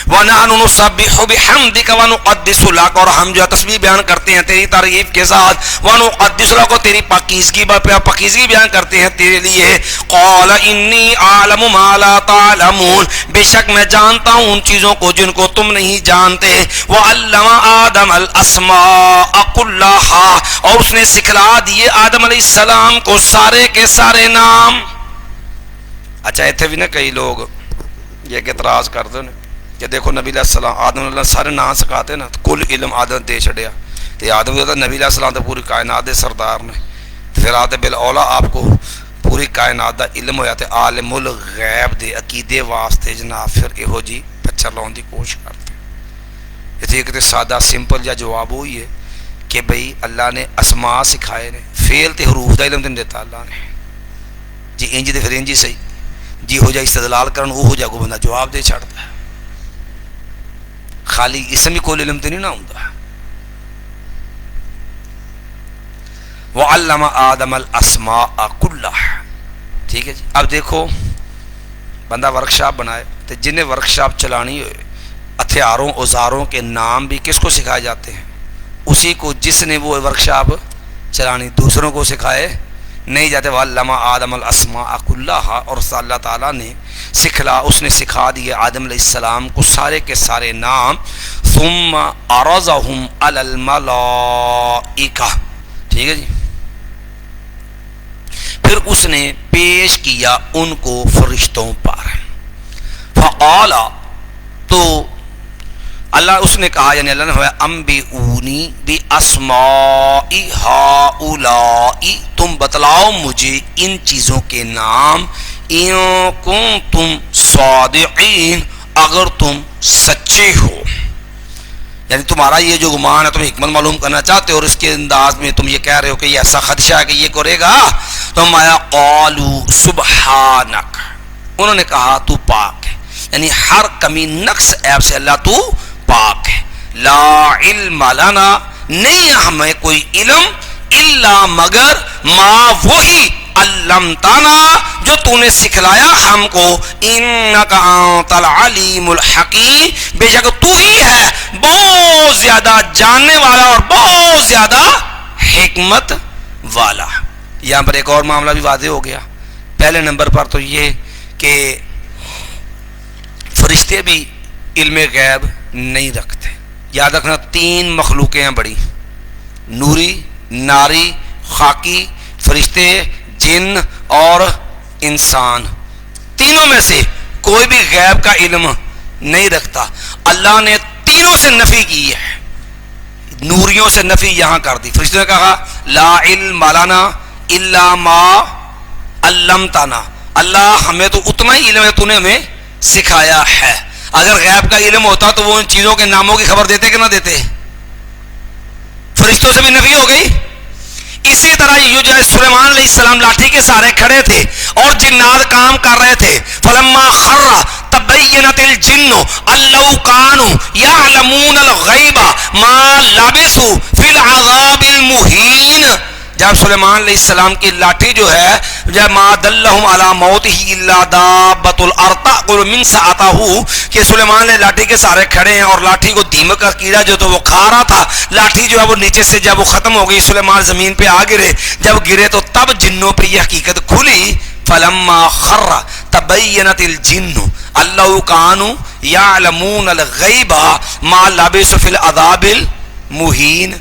وَنَحْنُ نُسَبِّحُ بِحَمْدِكَ وَنُقَدِّسُ لَكَ، اور ہم جو ہے تسبیح بیان کرتے ہیں تیری تعریف کے ساتھ، وَنُقَدِّسُ لَكَ، تیری پاکیزگی بیان کرتے ہیں تیرے لیے۔ قَالَ إِنِّي أَعْلَمُ مَا لَا تَعْلَمُونَ، بے شک میں جانتا ہوں ان چیزوں کو جن کو تم نہیں جانتے۔ وَعَلَّمَ آدَمَ الْأَسْمَاءَ كُلَّهَا، اور اس نے سکھلا دیے آدم علیہ السلام کو سارے کے سارے نام۔ اچھا اتنے بھی نا کئی لوگ یہ اعتراض کر دو نا کہ دیکھو نبی علیہ السلام آدم علیہ السلام سارے نام سکھاتے نا، تو کل علم آدم دے چھڑیا، تو آدم نبی علیہ السلام تو پوری کائنات دے سردار نے، پھر آتے بالاولا آپ کو پوری کائنات دا علم ہویا تے عالم الغیب دے عقیدے واسطے جناب پھر یہو جی پچھر لاؤن دی کوشش کرتے ہیں۔ ایک تے سادہ سمپل جا جواب ہوئی ہے کہ بھئی اللہ نے اسماء سکھائے نے، فعل تے حروف دا علم دن دیتا اللہ نے، جی انج تے پھر انج ہی صحیح، جی ہو جا استدلال کرن وہ ہو جا کو بندہ جواب دے چھڑتا ہے، خالی اسم ہی کوئی علم تے نہیں نہ ہوندا۔ وَعَلَّمَ آدَمَ الْأَسْمَاءَ كُلَّهَا، ٹھیک ہے جی۔ اب دیکھو بندہ ورکشاپ بنائے تو جنہیں ورکشاپ چلانی ہوئے ہتھیاروں اوزاروں کے نام بھی کس کو سکھائے جاتے ہیں؟ اسی کو جس نے وہ ورکشاپ چلانی، دوسروں کو سکھائے نہیں جاتے۔ وَعَلَّمَ آدَمَ الْأَسْمَاءَ كُلَّهَا، اور اللہ تعالیٰ نے اس نے سکھا دیے آدم علیہ السلام کو سارے کے سارے نام۔ ثُمَّ عَرَضَهُمْ عَلَى الْمَلَائِكَةِ، ٹھیک ہے جی۔ پھر اس نے پیش کیا ان کو فرشتوں پر، فقال، تو اللہ اس نے کہا، یعنی اللہ نے فرمایا انبئونی باسماء ہؤلاء، تم بتلاؤ مجھے ان چیزوں کے نام، ان کنتم صادقین، اگر تم سچے ہو، یعنی تمہارا یہ جو گمان ہے تم حکمت معلوم کرنا چاہتے ہو اور اس کے انداز میں تم یہ کہہ رہے ہو کہ یہ ایسا خدشہ ہے کہ یہ کرے گا، تو مایا قالوا سبحانک، انہوں نے کہا تو پاک ہے، یعنی ہر کمی نقص عیب سے اللہ تو پاک ہے۔ لا علم لنا، نہیں ہمیں کوئی علم، الا مگر ما وہی علمتنا جو تو نے سکھلایا ہم کو، انک انت العلیم الحکیم، بے شک تو ہی ہے بہت زیادہ جاننے والا اور بہت زیادہ حکمت والا۔ یہاں پر ایک اور معاملہ بھی واضح ہو گیا، پہلے نمبر پر تو یہ کہ فرشتے بھی علم غیب نہیں رکھتے۔ یاد رکھنا تین مخلوقیں ہیں بڑی، نوری، ناری، خاکی، فرشتے، جن اور انسان، تینوں میں سے کوئی بھی غیب کا علم نہیں رکھتا۔ اللہ نے تینوں سے نفی کی ہے، نوریوں سے نفی یہاں کر دی، فرشتوں نے کہا لا علم لنا الا ما علمتنا، اللہ ہمیں تو اتنا ہی علم ہے تو نے ہمیں سکھایا ہے۔ اگر غیب کا علم ہوتا تو وہ ان چیزوں کے ناموں کی خبر دیتے کہ نہ دیتے؟ فرشتوں سے بھی نفی ہو گئی۔ اسی طرح یہ جو ہے سلیمان علیہ السلام لاٹھی کے سہارے کھڑے تھے اور جنات کام کر رہے تھے، فلما خر تبینت الجن ان لو كانوا يعلمون الغیب ما لبثوا فی العذاب المہین، جب سلیمان علیہ السلام کی لاٹھی جو ہے جب ما دلہم علی موتہ الا دابۃ الارض تأکل من سأتہ، کہ سلیمان نے لاٹھی کے سہارے کھڑے ہیں اور لاٹھی کو دیمک کا کیڑا جو تو وہ کھا رہا تھا، لاٹھی جو ہے وہ نیچے سے جب وہ ختم ہو گئی، سلیمان زمین پہ آ گرے، جب گرے تو تب جنوں پہ یہ حقیقت کھلی، فلما خر تبینت الجن ان لو كانوا يعلمون الغیب ما لبثوا فی العذاب المہین،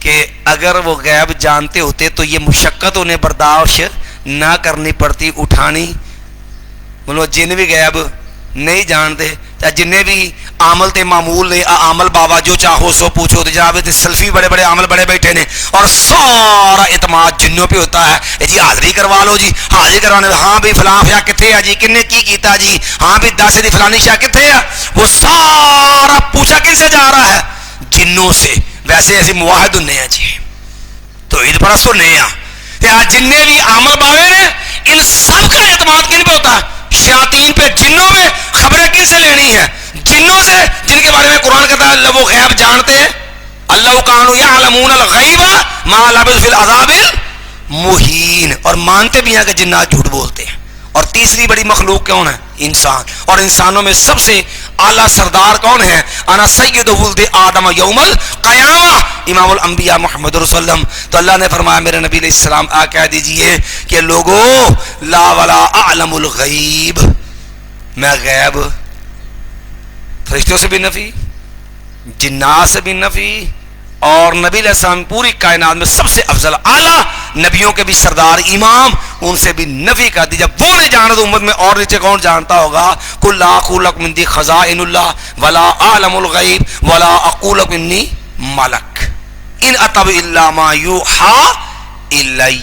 کہ اگر وہ غیب جانتے ہوتے تو یہ مشقت انہیں برداشت نہ کرنی پڑتی اٹھانی۔ مطلب جن بھی غیب نہیں جانتے، جنہیں بھی عامل تے معمول نے عامل بابا جو چاہو سو پوچھو، تو جناب سلفی بڑے بڑے عامل بڑے بیٹھے نے اور سارا اعتماد جنوں پہ ہوتا ہے، جی حاضری کروا لو، جی حاضری کروانے، ہاں بھی فلاں شاہ کتنے ہے جی، کنے کی کیتا جی، ہاں بھی 10 دی فلانی شاہ کتنے ہے، وہ سارا پوچھا کن سے جا رہا ہے؟ جنوں سے۔ ویسے ایسے موحد ہونے ہیں جی، تو عید پرست ہونے ہیں، جننے بھی عامل باوے نے ان سب کا اعتماد کن پہ ہوتا ہے؟ شیاطین پہ، جنوں میں خبریں کن سے لینی ہے؟ جنوں سے، جن کے بارے میں قرآن کہتا ہے وہ غیب جانتے ہیں، اللہ کانوا یعلمون الغیب ما لبثوا فی العذاب المہین، اور مانتے بھی ہیں کہ جنات جھوٹ بولتے ہیں۔ اور تیسری بڑی مخلوق کون ہے؟ انسان، اور انسانوں میں سب سے اعلیٰ سردار کون ہے؟ انا سید ولد آدم یوم القیامہ، امام الانبیاء محمد رسول اللہ۔ تو اللہ نے فرمایا میرے نبی علیہ السلام کہہ دیجئے کہ لوگو لا ولا اعلم الغیب، میں غیب، فرشتوں سے بھی نفی، جنات سے بھی نفی، اور نبی علیہ السلام پوری کائنات میں سب سے افضل اعلیٰ نبیوں کے بھی سردار امام، ان سے بھی نفی کر دی. جب وہ نہیں جانا تو امت میں اور نیچے کون جانتا ہوگا؟ قل لا اقول لکم عندی خزائن اللہ ولا اعلم الغیب ولا اقول لکم انی ملک ان اتبع الا ما یوحی الی.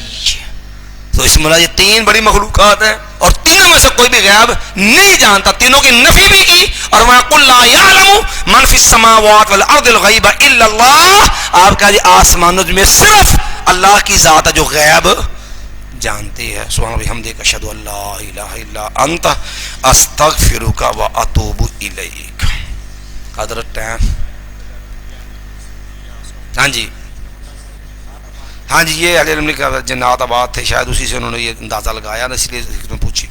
تو اس میں یہ تین بڑی مخلوقات ہیں اور تینوں میں سے کوئی بھی غیب نہیں جانتا. تینوں کی نفی بھی کی اور وہاں قل لا یعلم من فی السماوات والارض الغیب الا اللہ. آپ کا یہ آسمانوں میں صرف اللہ کی ذات ہے جو غیب جانتی ہے. سبحان بحمدک اشہد ان لا الہ الا انت استغفرک واتوب الیک. حضرت ٹائم. ہاں جی ہاں جی یہ علی علم کا جنات آباد تھے شاید اسی سے انہوں نے یہ اندازہ لگایا نا، اس لیے میں پوچھی.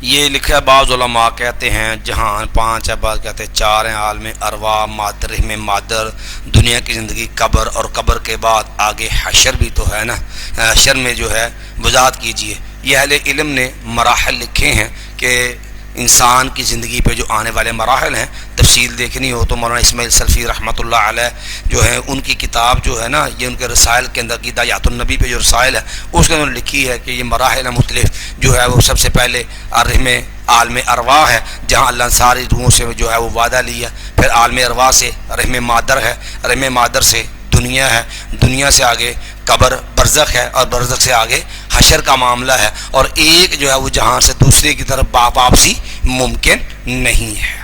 یہ لکھا ہے بعض علماء کہتے ہیں جہان پانچ ہے، بعض کہتے ہیں چار ہیں. عالم ارواح، مادر، رحم مادر، دنیا کی زندگی، قبر، اور قبر کے بعد آگے حشر بھی تو ہے نا. حشر میں جو ہے وضاحت کیجئے. یہ اہل علم نے مراحل لکھے ہیں کہ انسان کی زندگی پہ جو آنے والے مراحل ہیں، تفصیل دیکھنی ہو تو مولانا اسماعیل سلفی رحمۃ اللہ علیہ جو ہے ان کی کتاب جو ہے نا، یہ ان کے رسائل کے اندر کی دعیات النبی پہ جو رسائل ہے اس کے اندر لکھی ہے کہ یہ مراحل مختلف جو ہے وہ سب سے پہلے رحم عالم ارواح ہے جہاں اللہ نے ساری روحوں سے جو ہے وہ وعدہ لیا. پھر عالم ارواح سے رحم مادر ہے، رحم مادر سے دنیا ہے، دنیا سے آگے قبر برزخ ہے، اور برزخ سے آگے حشر کا معاملہ ہے. اور ایک جو ہے وہ جہاں سے دوسرے کی طرف واپسی ممکن نہیں ہے.